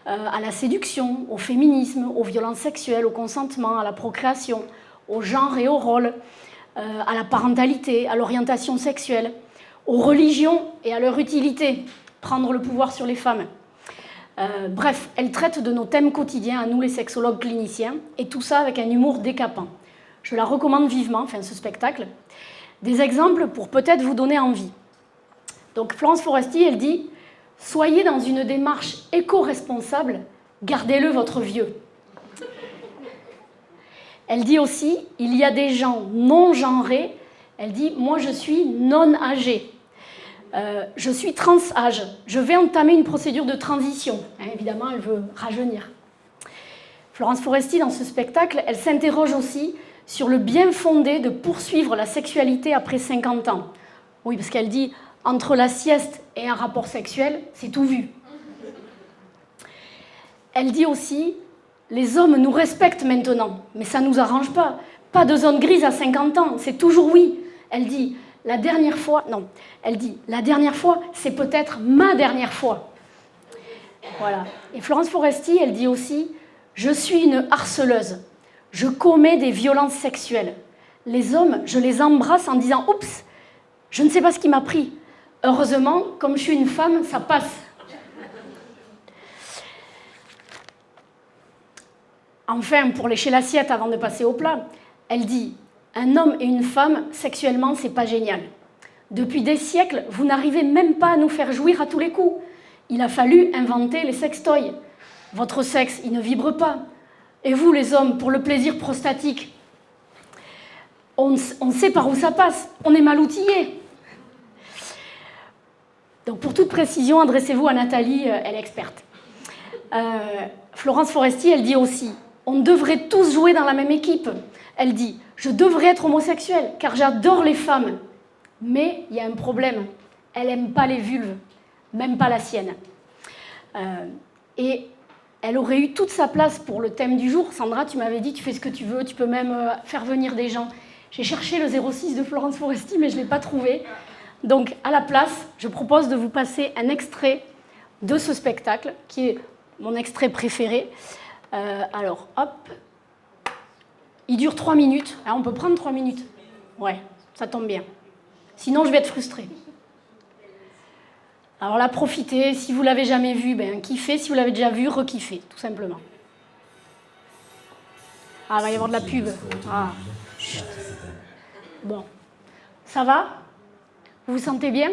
à la séduction, au féminisme, aux violences sexuelles, au consentement, à la procréation, au genre et au rôle, à la parentalité, à l'orientation sexuelle, aux religions et à leur utilité, prendre le pouvoir sur les femmes. Bref, elle traite de nos thèmes quotidiens à nous les sexologues cliniciens, et tout ça avec un humour décapant. Je la recommande vivement, ce spectacle. Des exemples pour peut-être vous donner envie. Donc Florence Foresti, elle dit « Soyez dans une démarche éco-responsable, gardez-le votre vieux ». Elle dit aussi « Il y a des gens non-genrés ». Elle dit « Moi, je suis non-âgée. Je suis trans-âge. Je vais entamer une procédure de transition. » Évidemment, elle veut rajeunir. Florence Foresti, dans ce spectacle, elle s'interroge aussi sur le bien fondé de poursuivre la sexualité après 50 ans. Oui, parce qu'elle dit « Entre la sieste et un rapport sexuel, c'est tout vu. » Elle dit aussi « Les hommes nous respectent maintenant, mais ça ne nous arrange pas. Pas de zone grise à 50 ans, c'est toujours oui. » Elle dit « La dernière fois, non, elle dit « La dernière fois, c'est peut-être ma dernière fois. » Voilà. Et Florence Foresti, elle dit aussi « Je suis une harceleuse. Je commets des violences sexuelles. Les hommes, je les embrasse en disant « Oups, je ne sais pas ce qui m'a pris. Heureusement, comme je suis une femme, ça passe. » Enfin, pour lécher l'assiette avant de passer au plat, elle dit « Un homme et une femme, sexuellement, c'est pas génial. Depuis des siècles, vous n'arrivez même pas à nous faire jouir à tous les coups. Il a fallu inventer les sextoys. Votre sexe, il ne vibre pas. Et vous, les hommes, pour le plaisir prostatique, on sait par où ça passe. On est mal outillés. » Donc, pour toute précision, adressez-vous à Nathalie, elle est experte. Florence Foresti, elle dit aussi « On devrait tous jouer dans la même équipe. » Elle dit « Je devrais être homosexuelle, car j'adore les femmes. Mais il y a un problème. Elle n'aime pas les vulves, même pas la sienne. » Et elle aurait eu toute sa place pour le thème du jour. Sandra, tu m'avais dit, tu fais ce que tu veux, tu peux même faire venir des gens. J'ai cherché le 06 de Florence Foresti, mais je ne l'ai pas trouvé. Donc, à la place, je propose de vous passer un extrait de ce spectacle, qui est mon extrait préféré. Alors, hop. Il dure 3 minutes. Ah, on peut prendre 3 minutes. Ouais, ça tombe bien. Sinon, je vais être frustrée. Alors là, profitez. Si vous ne l'avez jamais vu, kiffez. Si vous l'avez déjà vu, rekiffez, tout simplement. Ah, il va y avoir de la pub. Ah. Chut. Bon. Ça va? Vous vous sentez bien?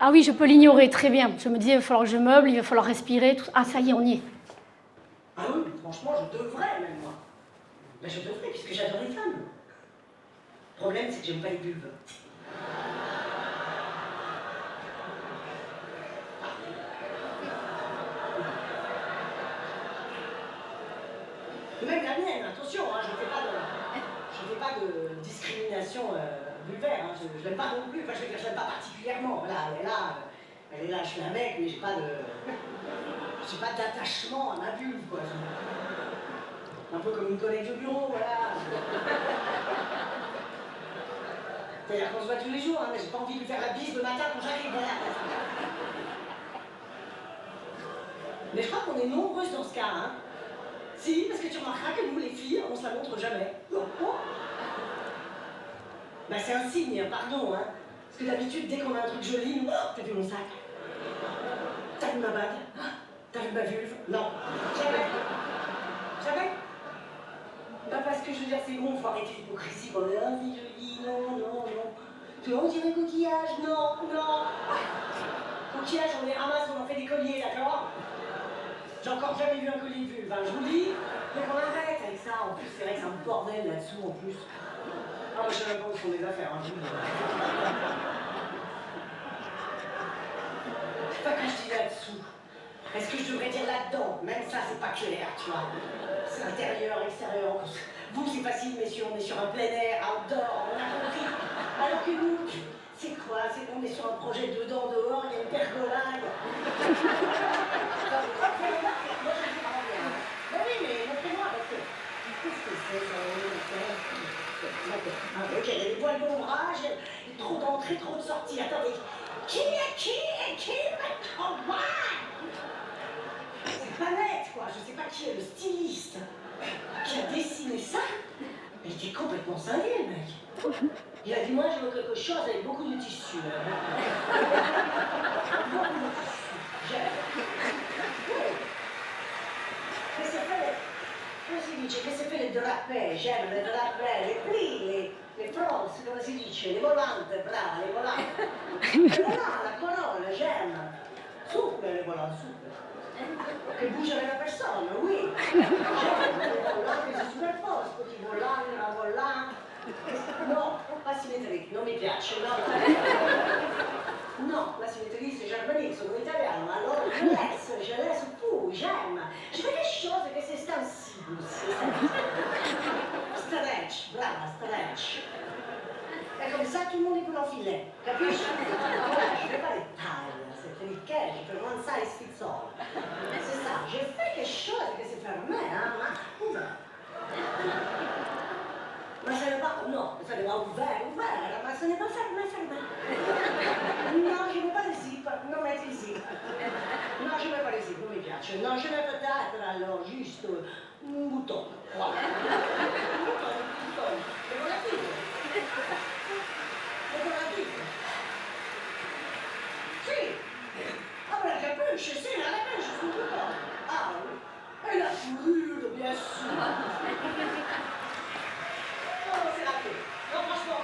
Ah oui, je peux l'ignorer, très bien. Je me disais, il va falloir que je meuble, il va falloir respirer. Tout... Ah, ça y est, on y est. Ah oui, franchement, je devrais, même moi. Ben, je devrais, puisque j'adore les femmes. Le problème, c'est que j'aime pas les vulves. Même la mienne, attention, hein, je ne fais pas de discrimination vulgaire, hein, je l'aime pas non plus, enfin je veux dire, je l'aime pas particulièrement, voilà, elle est là, je suis un mec, mais j'ai pas d'attachement à ma vulve, quoi. Un peu comme une collègue de bureau, voilà. C'est-à-dire qu'on se voit tous les jours, hein, mais j'ai pas envie de lui faire la bise le matin quand j'arrive, voilà. Mais je crois qu'on est nombreuses dans ce cas, hein. Si, parce que tu remarqueras que nous, les filles, on se la montre jamais. Oh. Bah c'est un signe, pardon, hein. Parce que d'habitude, dès qu'on a un truc joli, nous, oh, t'as vu mon sac? T'as vu ma bague? T'as vu ma vulve? Non. Jamais. Jamais. Bah parce que je veux dire, c'est bon, faut arrêter l'hypocrisie quand on est là, c'est joli, non. Tu vois, on dirait coquillage, non. Coquillage, on les ramasse, on en fait des colliers, d'accord? J'ai encore jamais vu un collier de vulve, hein. Je vous le dis, mais qu'on arrête avec ça. En plus, c'est vrai que c'est un bordel là-dessous, en plus. Ah, moi, je sais même pas où sont les affaires, hein, je vous le dis. Pas quand je dis là-dessous. Est-ce que je devrais dire là-dedans? Même ça, c'est pas clair, tu vois. C'est intérieur, extérieur. Vous, c'est facile, messieurs, on est sur un plein air, outdoor, on a compris. Alors que nous, c'est quoi? C'est qu'on est sur un projet dedans, dehors, il y a une pergolade. Moi, je dis pas bien. Ben oui, mais montrez-moi, parce que... Qu'est-ce que c'est, ça? Ok, il y a des voiles d'ombrage, trop d'entrée, trop de sortie. Attendez, qui va trop? C'est pas net, quoi. Je sais pas qui est le styliste qui a dessiné ça. Il était complètement cinglé, le mec. Il a dit, moi, je veux quelque chose avec beaucoup de tissu. Beaucoup de tissu. J'aime. Come si dice? Che si fa le drapé, j'aime le drapé, les plis, les fronts, come si dice? Les volantes, brava, les volantes. Le volant, la colonne, j'aime. Souple, les volants, souple. Che bouge avec la personne, oui. J'aime les volants che si superposent, petit volant, un volant. No, la simmetria, non mi piace, no. No, la simmetria c'est germanique, sono italiano, allora je laisse tout, j'aime. Je fais des choses que c'est sensible aussi. Stretch, brava, stretch. E come ça, tout le monde peut l'enfiler, capisci? Voilà, je fais pas les tailles, c'est perché, je fais one size fits all. C'est ça, je fais quelque chose que c'est fermé, hein, ma scusa. Ma ce n'est pas, non, ça n'est pas ouvert, ma ce n'est pas fermé. Non, je ne veux pas les zip, non mettre les zip. Non, je ne veux pas les zip, non mi piace. Non, je vais peut-être alors juste un bouton. Voilà. Un bouton. Decorativo. Sì. Ah, ma la capisce, sì, la capisce sul bouton. Ah, e la fourrure, bien sûr. Non, c'est raté. Non, franchement.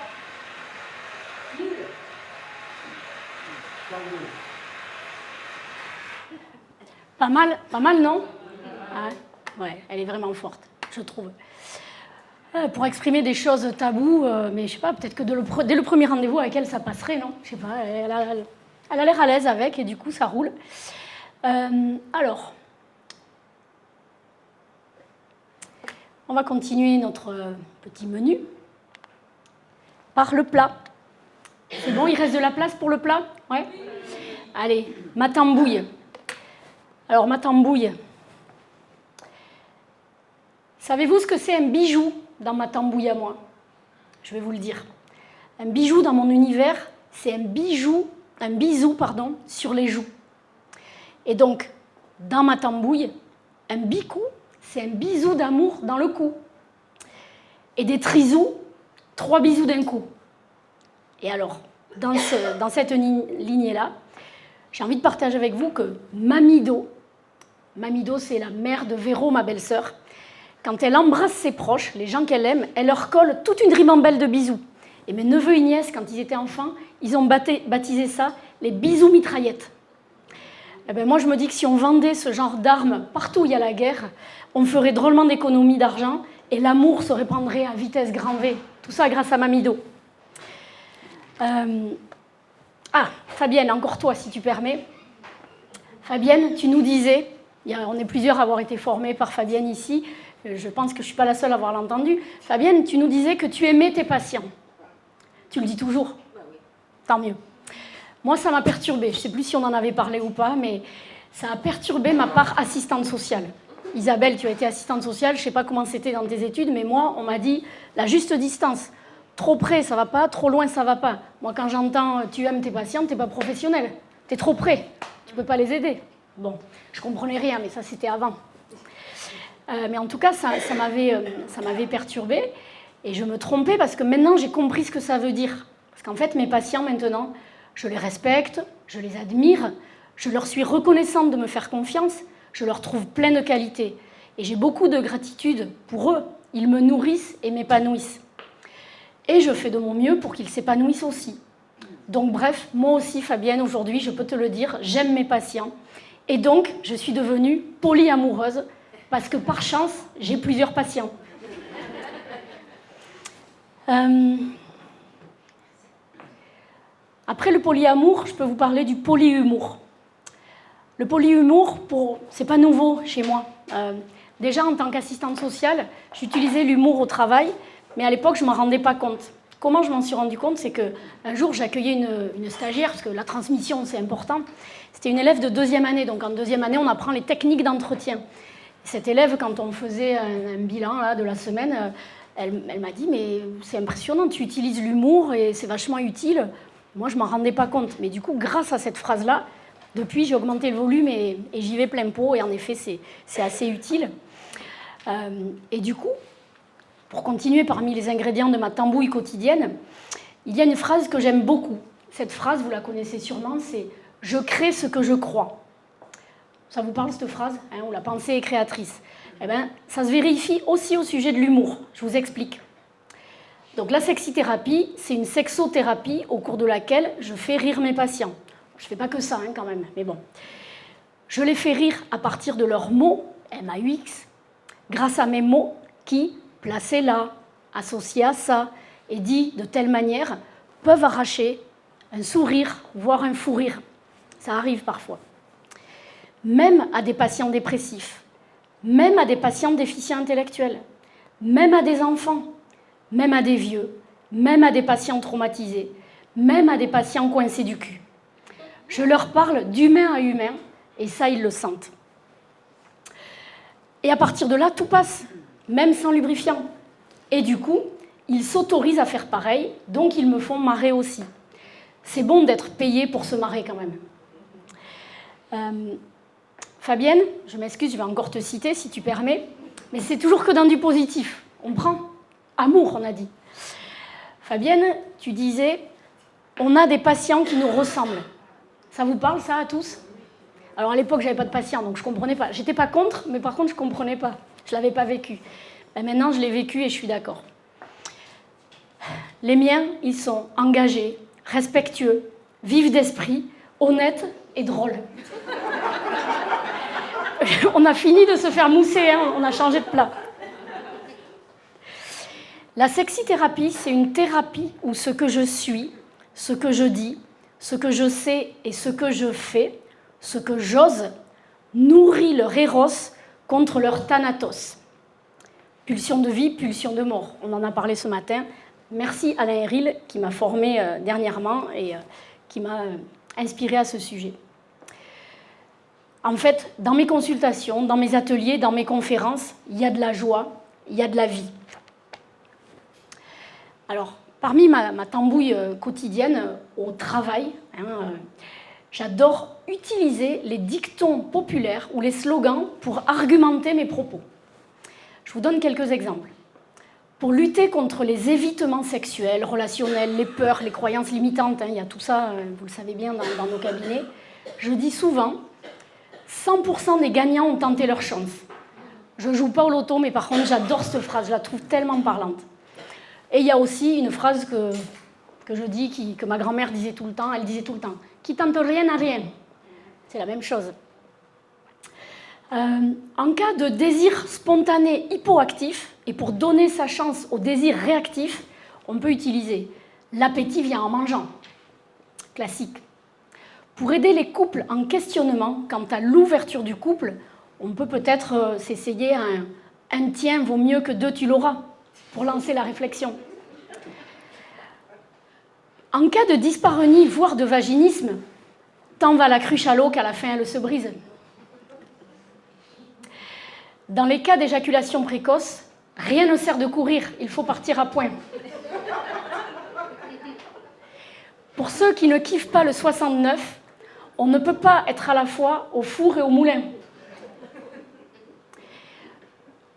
Nul. Pas mal, non? Ah, ouais, elle est vraiment forte, je trouve. Pour exprimer des choses taboues, mais je sais pas, peut-être que dès le premier rendez-vous avec elle, ça passerait, non? Je sais pas, elle a l'air à l'aise avec et du coup, ça roule. Alors, on va continuer notre petit menu par le plat. C'est bon, il reste de la place pour le plat? Ouais. Allez, ma tambouille. Alors, ma tambouille. Savez-vous ce que c'est un bijou dans ma tambouille à moi? Je vais vous le dire. Un bijou dans mon univers, c'est un bisou, sur les joues. Et donc, dans ma tambouille, un bicou, c'est un bisou d'amour dans le cou. Et des trisous, 3 bisous d'un coup. Et alors, dans cette lignée-là, j'ai envie de partager avec vous que Mamido, c'est la mère de Véro, ma belle-sœur, quand elle embrasse ses proches, les gens qu'elle aime, elle leur colle toute une ribambelle de bisous. Et mes neveux et nièces, quand ils étaient enfants, ils ont baptisé ça les bisous mitraillettes. Eh ben moi, je me dis que si on vendait ce genre d'armes partout où il y a la guerre, on ferait drôlement d'économies d'argent et l'amour se répandrait à vitesse grand V. Tout ça grâce à Mamido. Fabienne, encore toi, si tu permets. Fabienne, tu nous disais On est plusieurs à avoir été formés par Fabienne ici. Je pense que je ne suis pas la seule à avoir l'entendu. Fabienne, tu nous disais que tu aimais tes patients. Tu le dis toujours? Tant mieux. Moi, ça m'a perturbée. Je ne sais plus si on en avait parlé ou pas, mais ça a perturbé ma part assistante sociale. Isabelle, tu as été assistante sociale, je ne sais pas comment c'était dans tes études, mais moi, on m'a dit la juste distance. Trop près, ça ne va pas, trop loin, ça ne va pas. Moi, quand j'entends tu aimes tes patients, tu n'es pas professionnel. Tu es trop près, tu ne peux pas les aider. Bon, je ne comprenais rien, mais ça, c'était avant. Mais en tout cas, ça m'avait perturbée. Et je me trompais parce que maintenant, j'ai compris ce que ça veut dire. Parce qu'en fait, mes patients, maintenant, je les respecte, je les admire, je leur suis reconnaissante de me faire confiance, je leur trouve plein de qualités. Et j'ai beaucoup de gratitude pour eux. Ils me nourrissent et m'épanouissent. Et je fais de mon mieux pour qu'ils s'épanouissent aussi. Donc bref, moi aussi, Fabienne, aujourd'hui, je peux te le dire, j'aime mes patients. Et donc, je suis devenue polyamoureuse parce que par chance, j'ai plusieurs patients. Après le polyamour, je peux vous parler du polyhumour. Le polyhumour, c'est pas nouveau chez moi. Déjà, en tant qu'assistante sociale, j'utilisais l'humour au travail, mais à l'époque, je ne m'en rendais pas compte. Comment je m'en suis rendu compte? C'est qu'un jour, j'accueillais une stagiaire, parce que la transmission, c'est important. C'était une élève de 2e année, donc en 2e année, on apprend les techniques d'entretien. Cette élève, quand on faisait un bilan là, de la semaine, elle m'a dit « mais c'est impressionnant, tu utilises l'humour et c'est vachement utile ». Moi, je ne m'en rendais pas compte. Mais du coup, grâce à cette phrase-là, depuis, j'ai augmenté le volume et j'y vais plein pot. Et en effet, c'est assez utile. Et du coup, pour continuer parmi les ingrédients de ma tambouille quotidienne, il y a une phrase que j'aime beaucoup. Cette phrase, vous la connaissez sûrement, c'est « je crée ce que je crois ». Ça vous parle, cette phrase, hein, où la pensée est créatrice? Eh bien, ça se vérifie aussi au sujet de l'humour. Je vous explique. Donc la sexithérapie, c'est une sexothérapie au cours de laquelle je fais rire mes patients. Je ne fais pas que ça, hein, quand même, mais bon. Je les fais rire à partir de leurs mots, M-A-U-X, grâce à mes mots qui, placés là, associés à ça, et dits de telle manière, peuvent arracher un sourire, voire un fou rire. Ça arrive parfois. Même à des patients dépressifs, même à des patients déficients intellectuels, même à des enfants, même à des vieux, même à des patients traumatisés, même à des patients coincés du cul. Je leur parle d'humain à humain, et ça, ils le sentent. Et à partir de là, tout passe, même sans lubrifiant. Et du coup, ils s'autorisent à faire pareil, donc ils me font marrer aussi. C'est bon d'être payé pour se marrer quand même. Fabienne, je m'excuse, je vais encore te citer si tu permets, mais c'est toujours que dans du positif. On prend amour, on a dit. Fabienne, tu disais, on a des patients qui nous ressemblent. Ça vous parle, ça, à tous? Alors, à l'époque, je n'avais pas de patients, donc je ne comprenais pas. Je n'étais pas contre, mais par contre, je ne comprenais pas. Je ne l'avais pas vécu. Ben, maintenant, je l'ai vécu et je suis d'accord. Les miens, ils sont engagés, respectueux, vifs d'esprit, honnêtes et drôles. On a fini de se faire mousser, hein, on a changé de plat. La sexithérapie, c'est une thérapie où ce que je suis, ce que je dis, ce que je sais et ce que je fais, ce que j'ose, nourrit leur éros contre leur thanatos. Pulsion de vie, pulsion de mort. On en a parlé ce matin. Merci Alain Héril qui m'a formée dernièrement et qui m'a inspirée à ce sujet. En fait, dans mes consultations, dans mes ateliers, dans mes conférences, il y a de la joie, il y a de la vie. Alors, parmi ma tambouille quotidienne au travail, j'adore utiliser les dictons populaires ou les slogans pour argumenter mes propos. Je vous donne quelques exemples. Pour lutter contre les évitements sexuels, relationnels, les peurs, les croyances limitantes, il y a tout ça, vous le savez bien, dans nos cabinets, je dis souvent 100% des gagnants ont tenté leur chance. Je ne joue pas au loto, mais par contre, j'adore cette phrase, je la trouve tellement parlante. Et il y a aussi une phrase que je dis, que ma grand-mère disait tout le temps, elle disait tout le temps, « qui tente rien n'a rien ». C'est la même chose. En cas de désir spontané hypoactif, et pour donner sa chance au désir réactif, on peut utiliser « l'appétit vient en mangeant », classique. Pour aider les couples en questionnement quant à l'ouverture du couple, on peut peut-être s'essayer à un tien vaut mieux que deux tu l'auras, pour lancer la réflexion. En cas de dyspareunie, voire de vaginisme, tant va la cruche à l'eau qu'à la fin elle se brise. Dans les cas d'éjaculation précoce, rien ne sert de courir, il faut partir à point. Pour ceux qui ne kiffent pas le 69, on ne peut pas être à la fois au four et au moulin.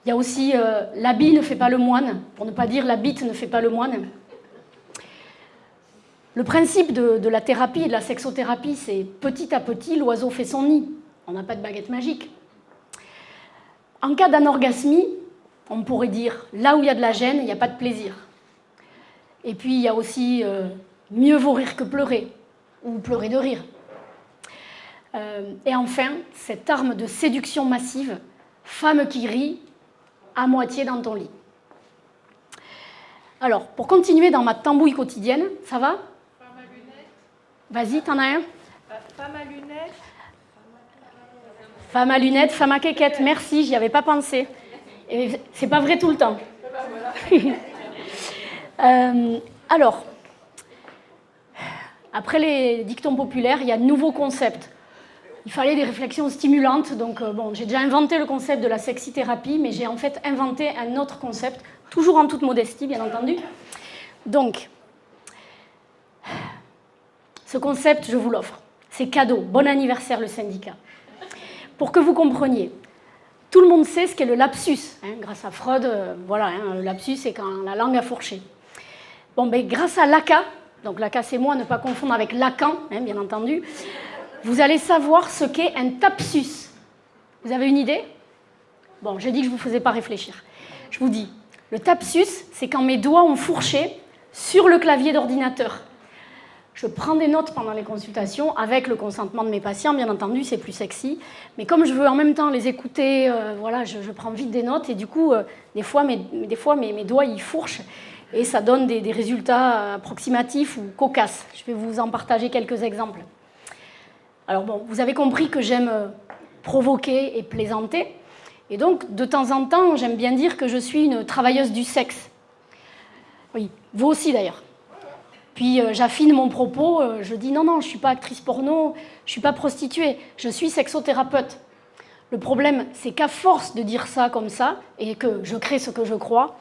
Il y a aussi l'habit ne fait pas le moine, pour ne pas dire la bite ne fait pas le moine. Le principe de la thérapie et de la sexothérapie, c'est petit à petit, l'oiseau fait son nid. On n'a pas de baguette magique. En cas d'anorgasmie, on pourrait dire là où il y a de la gêne, il n'y a pas de plaisir. Et puis il y a aussi mieux vaut rire que pleurer, ou pleurer de rire. Et enfin, cette arme de séduction massive, femme qui rit, à moitié dans ton lit. Alors, pour continuer dans ma tambouille quotidienne, ça va ? Femme à lunettes. Vas-y, t'en as un ? Femme à lunettes. Femme à lunettes, femme à quéquette, merci, j'y avais pas pensé. Et c'est pas vrai tout le temps. Alors, après les dictons populaires, il y a de nouveaux concepts. Il fallait des réflexions stimulantes, donc bon, j'ai déjà inventé le concept de la sexithérapie, mais j'ai en fait inventé un autre concept, toujours en toute modestie, bien entendu. Donc, ce concept, je vous l'offre. C'est cadeau. Bon anniversaire, le syndicat. Pour que vous compreniez, tout le monde sait ce qu'est le lapsus. Hein, grâce à Freud, voilà, hein, le lapsus, c'est quand la langue a fourché. Bon, ben, grâce à Lacan, donc Lacan c'est moi, ne pas confondre avec Lacan, hein, bien entendu, vous allez savoir ce qu'est un tapsus. Vous avez une idée ? Bon, j'ai dit que je ne vous faisais pas réfléchir. Je vous dis, le tapsus, c'est quand mes doigts ont fourché sur le clavier d'ordinateur. Je prends des notes pendant les consultations, avec le consentement de mes patients, bien entendu, c'est plus sexy. Mais comme je veux en même temps les écouter, voilà, je prends vite des notes, et du coup, des fois, mes doigts, ils fourchent, et ça donne des résultats approximatifs ou cocasses. Je vais vous en partager quelques exemples. Alors bon, vous avez compris que j'aime provoquer et plaisanter, et donc, de temps en temps, j'aime bien dire que je suis une travailleuse du sexe. Oui, vous aussi d'ailleurs. Puis j'affine mon propos, je dis non, je ne suis pas actrice porno, je ne suis pas prostituée, je suis sexothérapeute. Le problème, c'est qu'à force de dire ça comme ça, et que je crée ce que je crois,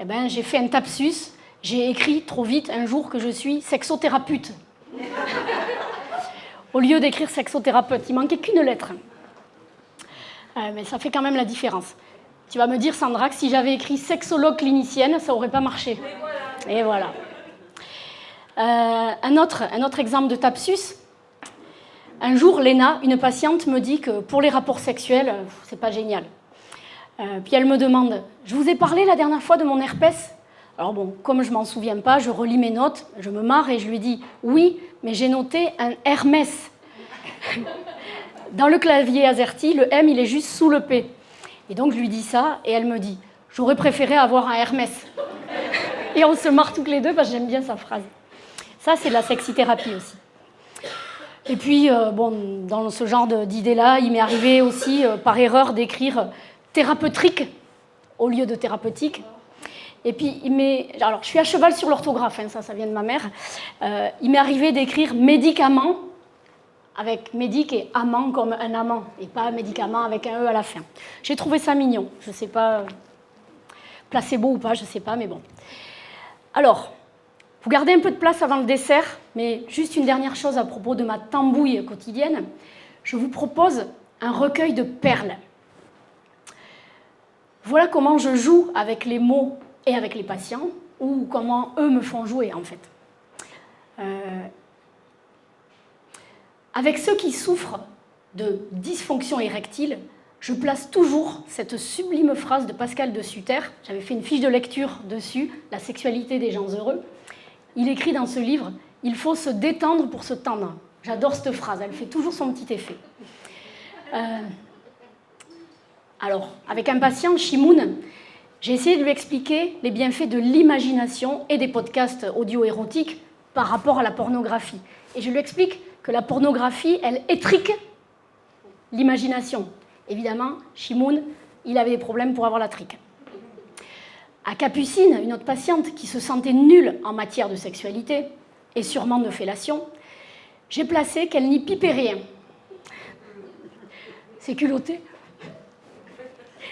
eh ben, j'ai fait un tapsus, j'ai écrit trop vite un jour que je suis sexothérapeute. Au lieu d'écrire sexothérapeute, il manquait qu'une lettre. Mais ça fait quand même la différence. Tu vas me dire, Sandra, que si j'avais écrit sexologue clinicienne, ça n'aurait pas marché. Et voilà. Un autre exemple de tapsus. Un jour, Léna, une patiente, me dit que pour les rapports sexuels, c'est pas génial. Puis elle me demande, je vous ai parlé la dernière fois de mon herpès ? Alors bon, comme je m'en souviens pas, je relis mes notes, je me marre et je lui dis, oui, mais j'ai noté un Hermès. Dans le clavier AZERTY, le M, il est juste sous le P. Et donc je lui dis ça et elle me dit, j'aurais préféré avoir un Hermès. Et on se marre toutes les deux parce que j'aime bien sa phrase. Ça, c'est de la sexithérapie aussi. Et puis, bon, dans ce genre d'idées-là, il m'est arrivé aussi, par erreur, d'écrire thérapeutique au lieu de thérapeutique. Et puis, alors, je suis à cheval sur l'orthographe, hein, ça vient de ma mère. Il m'est arrivé d'écrire médicament, avec médic et amant comme un amant, et pas médicament avec un E à la fin. J'ai trouvé ça mignon. Je ne sais pas, placebo ou pas, je ne sais pas, mais bon. Alors, vous gardez un peu de place avant le dessert, mais juste une dernière chose à propos de ma tambouille quotidienne. Je vous propose un recueil de perles. Voilà comment je joue avec les mots et avec les patients, ou comment eux me font jouer, en fait. Avec ceux qui souffrent de dysfonction érectile, je place toujours cette sublime phrase de Pascal de Sutter. J'avais fait une fiche de lecture dessus, La sexualité des gens heureux. Il écrit dans ce livre, « Il faut se détendre pour se tendre ». J'adore cette phrase, elle fait toujours son petit effet. Alors, avec un patient, Shimoun, j'ai essayé de lui expliquer les bienfaits de l'imagination et des podcasts audio-érotiques par rapport à la pornographie. Et je lui explique que la pornographie, elle étrique l'imagination. Évidemment, Shimoun, il avait des problèmes pour avoir la trique. À Capucine, une autre patiente qui se sentait nulle en matière de sexualité et sûrement de fellation, j'ai placé qu'elle n'y pipait rien. C'est culotté.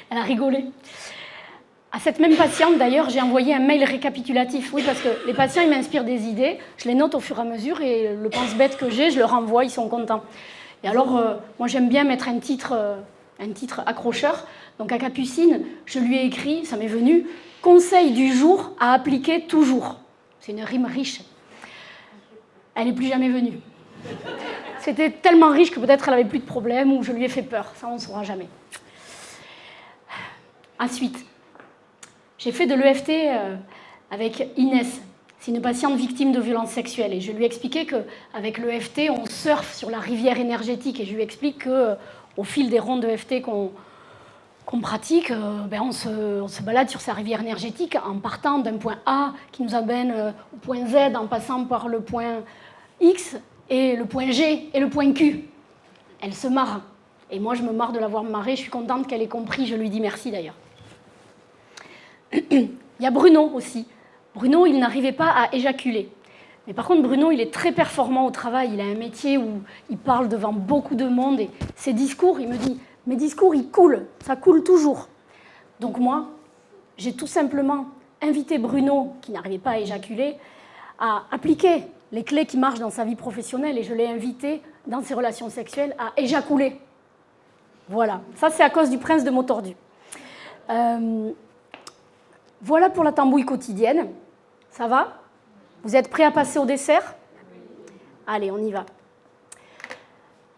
Elle a rigolé. À cette même patiente, d'ailleurs, j'ai envoyé un mail récapitulatif. Oui, parce que les patients, ils m'inspirent des idées, je les note au fur et à mesure, et le pense-bête que j'ai, je leur envoie, ils sont contents. Et alors, moi, j'aime bien mettre un titre accrocheur. Donc, à Capucine, je lui ai écrit, ça m'est venu, « Conseil du jour à appliquer toujours ». C'est une rime riche. Elle n'est plus jamais venue. C'était tellement riche que peut-être elle n'avait plus de problème ou je lui ai fait peur. Ça, on ne saura jamais. Ensuite, j'ai fait de l'EFT avec Inès. C'est une patiente victime de violences sexuelles. Et je lui ai expliqué qu'avec l'EFT, on surfe sur la rivière énergétique. Et je lui explique qu'au fil des rondes d'EFT qu'on pratique, on se balade sur sa rivière énergétique en partant d'un point A qui nous amène au point Z, en passant par le point X et le point G et le point Q. Elle se marre. Et moi, je me marre de la voir me marrer. Je suis contente qu'elle ait compris. Je lui dis merci d'ailleurs. Il y a Bruno aussi. Bruno, il n'arrivait pas à éjaculer. Mais par contre, Bruno, il est très performant au travail. Il a un métier où il parle devant beaucoup de monde. Et ses discours, il me dit, mes discours, ils coulent. Ça coule toujours. Donc moi, j'ai tout simplement invité Bruno, qui n'arrivait pas à éjaculer, à appliquer les clés qui marchent dans sa vie professionnelle. Et je l'ai invité, dans ses relations sexuelles, à éjaculer. Voilà. Ça, c'est à cause du prince de mots tordus. Voilà pour la tambouille quotidienne. Ça va? Vous êtes prêts à passer au dessert? Allez, on y va.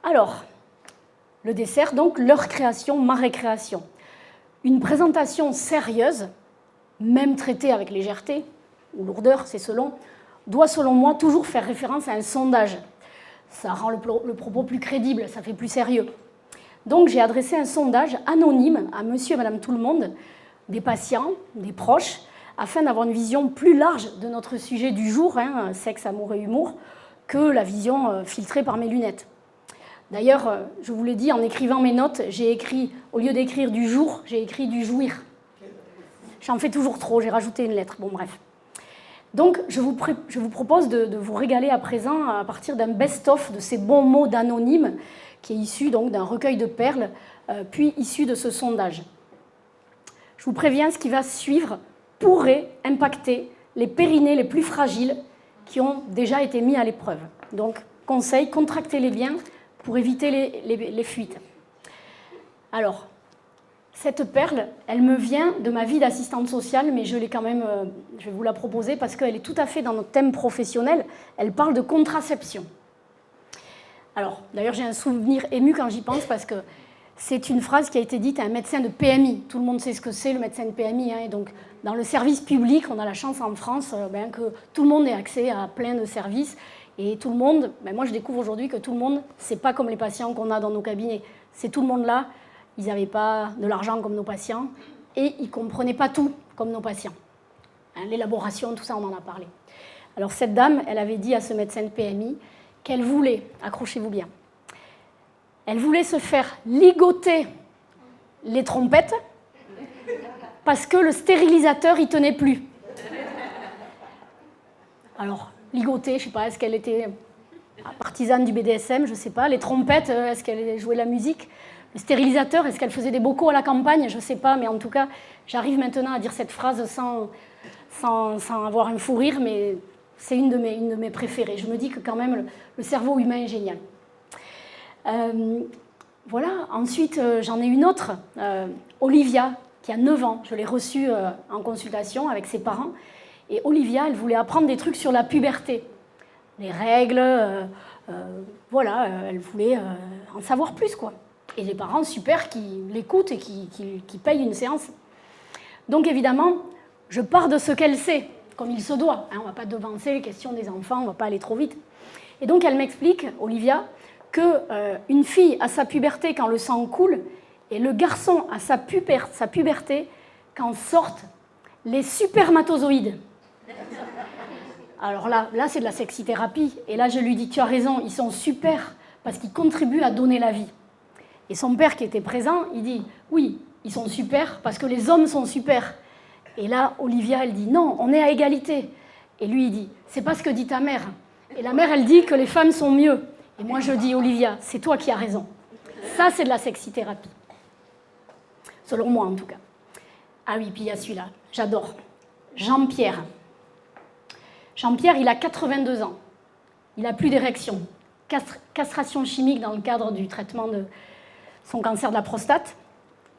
Alors, le dessert, donc, leur création, ma récréation. Une présentation sérieuse, même traitée avec légèreté, ou lourdeur, c'est selon, doit, selon moi, toujours faire référence à un sondage. Ça rend le propos plus crédible, ça fait plus sérieux. Donc, j'ai adressé un sondage anonyme à monsieur et madame tout le monde, des patients, des proches, afin d'avoir une vision plus large de notre sujet du jour, sexe, amour et humour, que la vision filtrée par mes lunettes. D'ailleurs, je vous l'ai dit, en écrivant mes notes, j'ai écrit, au lieu d'écrire du jour, j'ai écrit du jouir. J'en fais toujours trop, j'ai rajouté une lettre, bon bref. Donc, je vous propose de vous régaler à présent à partir d'un best-of de ces bons mots d'anonyme, qui est issu donc d'un recueil de perles, puis issu de ce sondage. Je vous préviens, ce qui va suivre pourrait impacter les périnées les plus fragiles qui ont déjà été mis à l'épreuve. Donc, conseil, contractez-les bien pour éviter les fuites. Alors, cette perle, elle me vient de ma vie d'assistante sociale, mais je vais vous la proposer parce qu'elle est tout à fait dans notre thème professionnel. Elle parle de contraception. Alors, d'ailleurs, j'ai un souvenir ému quand j'y pense parce que c'est une phrase qui a été dite à un médecin de PMI. Tout le monde sait ce que c'est, le médecin de PMI. Et donc, dans le service public, on a la chance en France que tout le monde ait accès à plein de services. Et tout le monde, moi je découvre aujourd'hui que tout le monde, c'est pas comme les patients qu'on a dans nos cabinets. C'est tout le monde là, ils n'avaient pas de l'argent comme nos patients et ils ne comprenaient pas tout comme nos patients. L'élaboration, tout ça, on en a parlé. Alors cette dame, elle avait dit à ce médecin de PMI qu'elle voulait, accrochez-vous bien, elle voulait se faire ligoter les trompettes parce que le stérilisateur y tenait plus. Alors, ligoter, je ne sais pas, est-ce qu'elle était partisane du BDSM, je ne sais pas. Les trompettes, est-ce qu'elle jouait la musique? Le stérilisateur, est-ce qu'elle faisait des bocaux à la campagne? Je ne sais pas, mais en tout cas, j'arrive maintenant à dire cette phrase sans avoir un fou rire, mais c'est une de mes préférées. Je me dis que quand même, le cerveau humain est génial. Voilà, ensuite j'en ai une autre, Olivia, qui a 9 ans. Je l'ai reçue en consultation avec ses parents. Et Olivia, elle voulait apprendre des trucs sur la puberté. Les règles, voilà, elle voulait en savoir plus, quoi. Et les parents, super, qui l'écoutent et qui payent une séance. Donc évidemment, je pars de ce qu'elle sait, comme il se doit. On ne va pas devancer les questions des enfants, on ne va pas aller trop vite. Et donc elle m'explique, Olivia, qu'une fille a sa puberté quand le sang coule et le garçon a sa puberté quand sortent les spermatozoïdes. Alors là c'est de la sexithérapie. Et là, je lui dis, tu as raison, ils sont super parce qu'ils contribuent à donner la vie. Et son père qui était présent, il dit « Oui, ils sont super parce que les hommes sont super. » Et là, Olivia, elle dit « Non, on est à égalité. » Et lui, il dit « C'est pas ce que dit ta mère. » Et la mère, elle dit que les femmes sont mieux. Et moi, je dis « Olivia, c'est toi qui as raison. » Ça, c'est de la sexithérapie. Selon moi, en tout cas. Ah oui, puis il y a celui-là. J'adore. Jean-Pierre. Jean-Pierre, il a 82 ans. Il n'a plus d'érection. Castration chimique dans le cadre du traitement de son cancer de la prostate.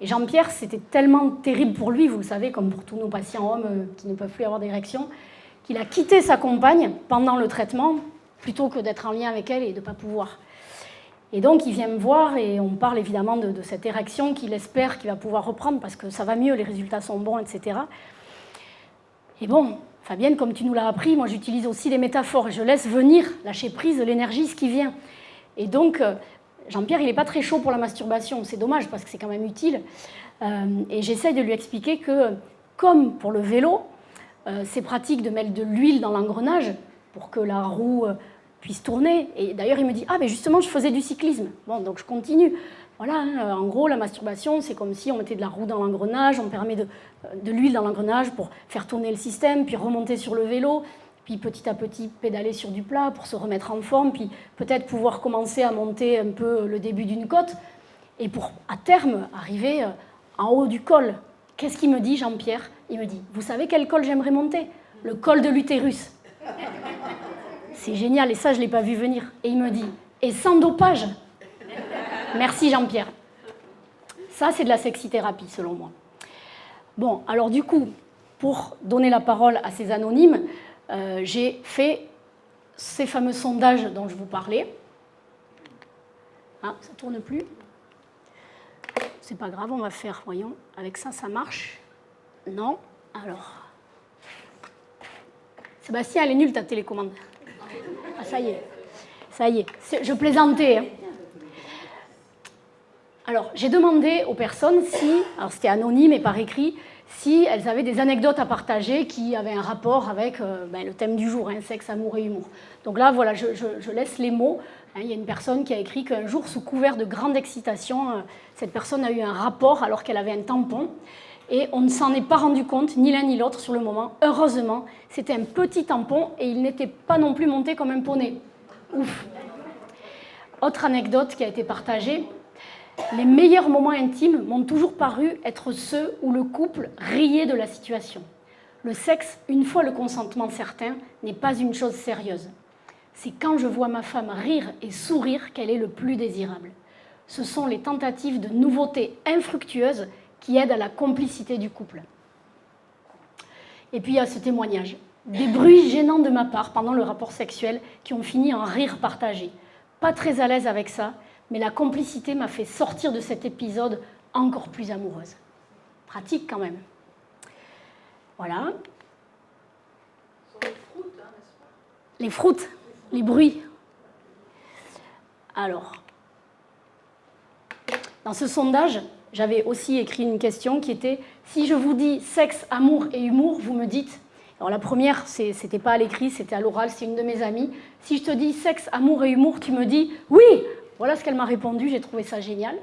Et Jean-Pierre, c'était tellement terrible pour lui, vous le savez, comme pour tous nos patients hommes qui ne peuvent plus avoir d'érection, qu'il a quitté sa compagne pendant le traitement, plutôt que d'être en lien avec elle et de ne pas pouvoir. Et donc, il vient me voir et on parle évidemment de cette érection qu'il espère qu'il va pouvoir reprendre parce que ça va mieux, les résultats sont bons, etc. Et bon, Fabienne, comme tu nous l'as appris, moi j'utilise aussi les métaphores et je laisse venir, lâcher prise de l'énergie, ce qui vient. Et donc, Jean-Pierre, il n'est pas très chaud pour la masturbation. C'est dommage parce que c'est quand même utile. Et j'essaye de lui expliquer que, comme pour le vélo, c'est pratique de mettre de l'huile dans l'engrenage pour que la roue puisse tourner. Et d'ailleurs, il me dit « Ah, mais justement, je faisais du cyclisme. » Bon, donc je continue. Voilà, hein, en gros, la masturbation, c'est comme si on mettait de la roue dans l'engrenage, on permet de l'huile dans l'engrenage pour faire tourner le système, puis remonter sur le vélo, puis petit à petit pédaler sur du plat pour se remettre en forme, puis peut-être pouvoir commencer à monter un peu le début d'une côte, et pour, à terme, arriver en haut du col. Qu'est-ce qu'il me dit, Jean-Pierre? Il me dit « Vous savez quel col j'aimerais monter? Le col de l'utérus. » C'est génial, et ça, je ne l'ai pas vu venir. Et il me dit « Et sans dopage ?» Merci Jean-Pierre. Ça, c'est de la sexithérapie, selon moi. Bon, alors du coup, pour donner la parole à ces anonymes, j'ai fait ces fameux sondages dont je vous parlais. Ah, ça ne tourne plus. C'est pas grave, on va faire, voyons. Avec ça, ça marche? Non. Alors. Sébastien, elle est nulle ta télécommande. Ah, ça y est. Ça y est. Je plaisantais, hein. Alors, j'ai demandé aux personnes si, alors c'était anonyme et par écrit, si elles avaient des anecdotes à partager qui avaient un rapport avec le thème du jour, hein, sexe, amour et humour. Donc là, voilà, je laisse les mots. Hein, il y a une personne qui a écrit qu'un jour, sous couvert de grande excitation, cette personne a eu un rapport alors qu'elle avait un tampon. Et on ne s'en est pas rendu compte, ni l'un ni l'autre, sur le moment. Heureusement, c'était un petit tampon et il n'était pas non plus monté comme un poney. Ouf. Autre anecdote qui a été partagée. Les meilleurs moments intimes m'ont toujours paru être ceux où le couple riait de la situation. Le sexe, une fois le consentement certain, n'est pas une chose sérieuse. C'est quand je vois ma femme rire et sourire qu'elle est le plus désirable. Ce sont les tentatives de nouveautés infructueuses qui aident à la complicité du couple. Et puis il y a ce témoignage. Des bruits gênants de ma part pendant le rapport sexuel qui ont fini en rire partagé. Pas très à l'aise avec ça, mais la complicité m'a fait sortir de cet épisode encore plus amoureuse. Pratique quand même. Voilà. Les froutes, les bruits. Alors, dans ce sondage, j'avais aussi écrit une question qui était « Si je vous dis sexe, amour et humour, vous me dites… » Alors la première, c'était pas à l'écrit, c'était à l'oral, c'est une de mes amies. « Si je te dis sexe, amour et humour, tu me dis « Oui !» Voilà ce qu'elle m'a répondu, j'ai trouvé ça génial.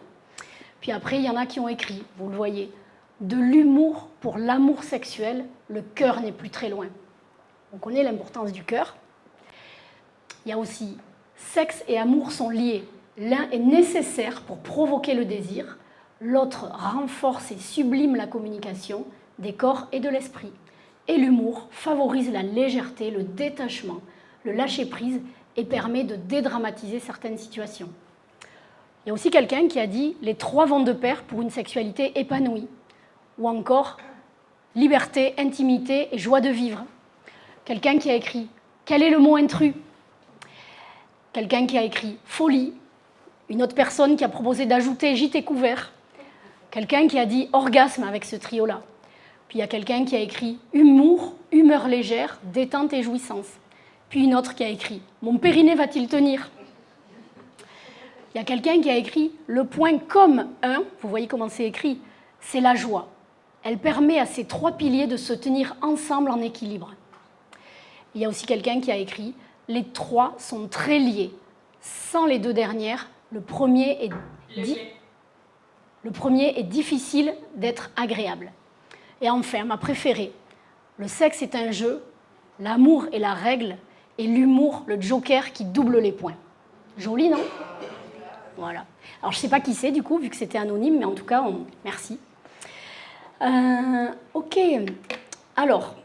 Puis après, il y en a qui ont écrit, vous le voyez, « De l'humour pour l'amour sexuel, le cœur n'est plus très loin. » On connaît l'importance du cœur. Il y a aussi « Sexe et amour sont liés. L'un est nécessaire pour provoquer le désir. L'autre renforce et sublime la communication des corps et de l'esprit. Et l'humour favorise la légèreté, le détachement, le lâcher-prise et permet de dédramatiser certaines situations. » Il y a aussi quelqu'un qui a dit « Les trois vont de pair pour une sexualité épanouie. » Ou encore « Liberté, intimité et joie de vivre. » Quelqu'un qui a écrit « Quel est le mot intrus ?» Quelqu'un qui a écrit « Folie ». Une autre personne qui a proposé d'ajouter « Gîte couvert ». Quelqu'un qui a dit « Orgasme » avec ce trio-là. Puis il y a quelqu'un qui a écrit « Humour, humeur légère, détente et jouissance ». Puis une autre qui a écrit « Mon périnée va-t-il tenir ?» Il y a quelqu'un qui a écrit « Le point comme un », vous voyez comment c'est écrit, c'est la joie. Elle permet à ces trois piliers de se tenir ensemble en équilibre. Il y a aussi quelqu'un qui a écrit « Les trois sont très liés. Sans les deux dernières, le premier est Le premier est difficile d'être agréable. Et enfin, ma préférée, le sexe est un jeu, l'amour est la règle, et l'humour, le joker qui double les points. Joli, non? Voilà. Alors, je ne sais pas qui c'est, du coup, vu que c'était anonyme, mais en tout cas, merci. Ok. Alors,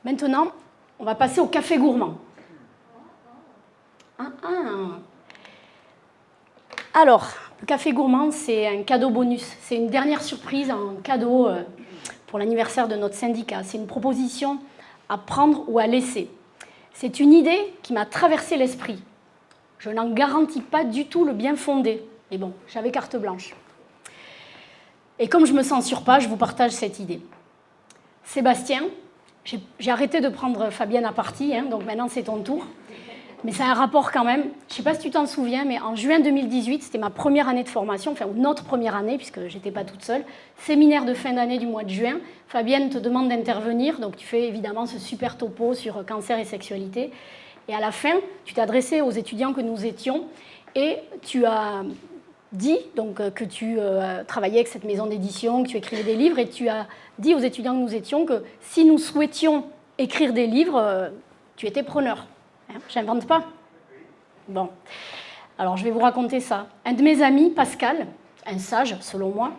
maintenant, on va passer au café gourmand. Alors, le café gourmand, c'est un cadeau bonus. C'est une dernière surprise, un cadeau pour l'anniversaire de notre syndicat. C'est une proposition à prendre ou à laisser. C'est une idée qui m'a traversé l'esprit. Je n'en garantis pas du tout le bien fondé. Mais bon, j'avais carte blanche. Et comme je me censure pas, je vous partage cette idée. Sébastien, j'ai arrêté de prendre Fabienne à partie, donc maintenant c'est ton tour. Mais ça a un rapport quand même. Je ne sais pas si tu t'en souviens, mais en juin 2018, c'était ma première année de formation, enfin notre première année, puisque je n'étais pas toute seule. Séminaire de fin d'année du mois de juin. Fabienne te demande d'intervenir, donc tu fais évidemment ce super topo sur cancer et sexualité. Et à la fin, tu t'es adressé aux étudiants que nous étions et tu as dit donc, que tu travaillais avec cette maison d'édition, que tu écrivais des livres, et tu as dit aux étudiants que nous étions que si nous souhaitions écrire des livres, tu étais preneur. J'invente pas. Bon, alors je vais vous raconter ça. Un de mes amis, Pascal, un sage selon moi,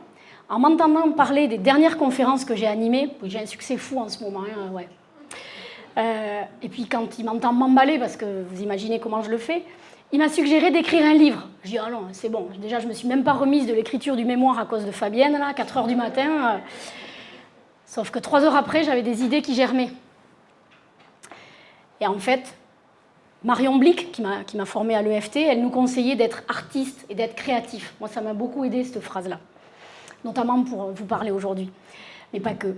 en m'entendant parler des dernières conférences que j'ai animées, j'ai un succès fou en ce moment, ouais. Et puis quand il m'entend m'emballer, parce que vous imaginez comment je le fais, il m'a suggéré d'écrire un livre. Je dis, ah non, c'est bon. Déjà, je ne me suis même pas remise de l'écriture du mémoire à cause de Fabienne, là, 4 heures du matin. Sauf que 3 heures après, j'avais des idées qui germaient. Et en fait, Marion Blick, qui m'a formée à l'EFT, elle nous conseillait d'être artiste et d'être créatif. Moi, ça m'a beaucoup aidé, cette phrase-là. Notamment pour vous parler aujourd'hui. Mais pas que.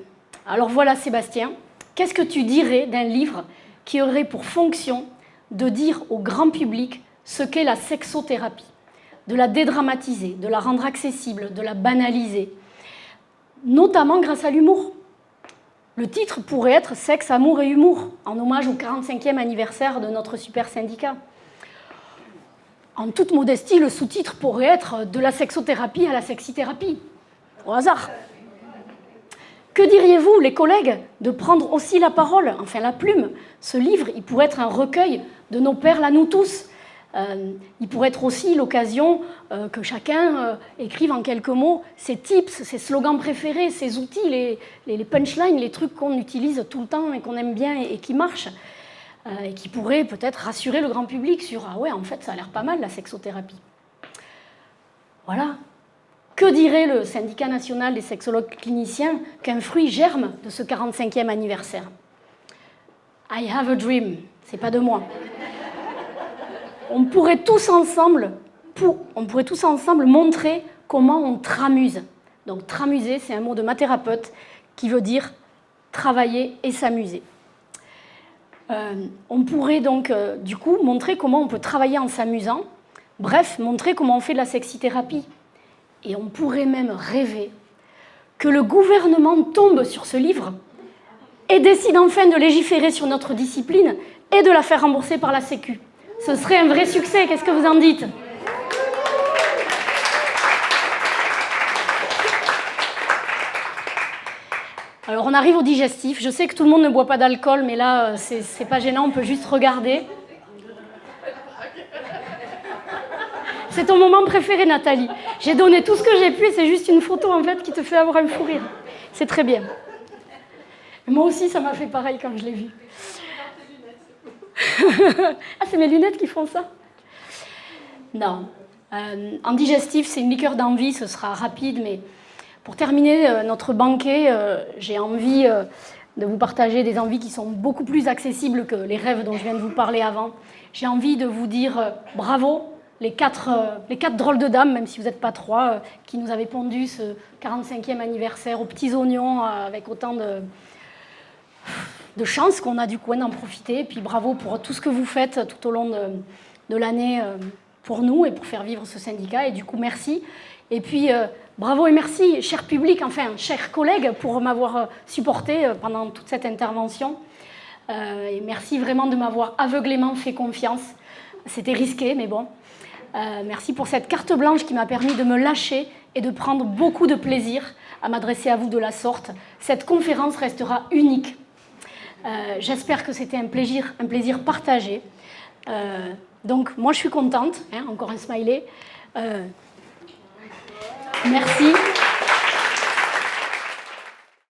Alors voilà, Sébastien, qu'est-ce que tu dirais d'un livre qui aurait pour fonction de dire au grand public ce qu'est la sexothérapie, de la dédramatiser, de la rendre accessible, de la banaliser, notamment grâce à l'humour. Le titre pourrait être « Sexe, amour et humour », en hommage au 45e anniversaire de notre super syndicat. En toute modestie, le sous-titre pourrait être « De la sexothérapie à la sexithérapie », au hasard. Que diriez-vous, les collègues, de prendre aussi la parole, enfin la plume? Ce livre, il pourrait être un recueil de nos perles à nous tous. Il pourrait être aussi l'occasion que chacun écrive en quelques mots ses tips, ses slogans préférés, ses outils, les punchlines, les trucs qu'on utilise tout le temps et qu'on aime bien et qui marchent. Et qui pourraient peut-être rassurer le grand public sur « Ah ouais, en fait, ça a l'air pas mal, la sexothérapie. » Voilà. Que dirait le syndicat national des sexologues cliniciens qu'un fruit germe de ce 45e anniversaire? I have a dream. C'est pas de moi. On pourrait tous ensemble montrer comment on tramuse. Donc tramuser, c'est un mot de ma thérapeute qui veut dire travailler et s'amuser. On pourrait donc du coup montrer comment on peut travailler en s'amusant, bref, montrer comment on fait de la sexithérapie. Et on pourrait même rêver que le gouvernement tombe sur ce livre et décide enfin de légiférer sur notre discipline et de la faire rembourser par la Sécu. Ce serait un vrai succès, qu'est-ce que vous en dites? Alors on arrive au digestif. Je sais que tout le monde ne boit pas d'alcool, mais là, c'est pas gênant, on peut juste regarder. C'est ton moment préféré, Nathalie. J'ai donné tout ce que j'ai pu et c'est juste une photo en fait qui te fait avoir un fou rire. C'est très bien. Moi aussi, ça m'a fait pareil quand je l'ai vu. Ah, c'est mes lunettes qui font ça? Non. En digestif, c'est une liqueur d'envie, ce sera rapide, mais pour terminer notre banquet, j'ai envie de vous partager des envies qui sont beaucoup plus accessibles que les rêves dont je viens de vous parler avant. J'ai envie de vous dire bravo, les quatre drôles de dames, même si vous n'êtes pas 3, qui nous avaient pondu ce 45e anniversaire aux petits oignons avec autant de chance qu'on a du coup d'en profiter. Et puis bravo pour tout ce que vous faites tout au long de l'année pour nous et pour faire vivre ce syndicat. Et du coup, merci. Et puis, bravo et merci, cher public, enfin, chers collègues, pour m'avoir supporté pendant toute cette intervention. Et merci vraiment de m'avoir aveuglément fait confiance. C'était risqué, mais bon. Merci pour cette carte blanche qui m'a permis de me lâcher et de prendre beaucoup de plaisir à m'adresser à vous de la sorte. Cette conférence restera unique. J'espère que c'était un plaisir partagé. Donc, moi, je suis contente. Hein, encore un smiley. Merci.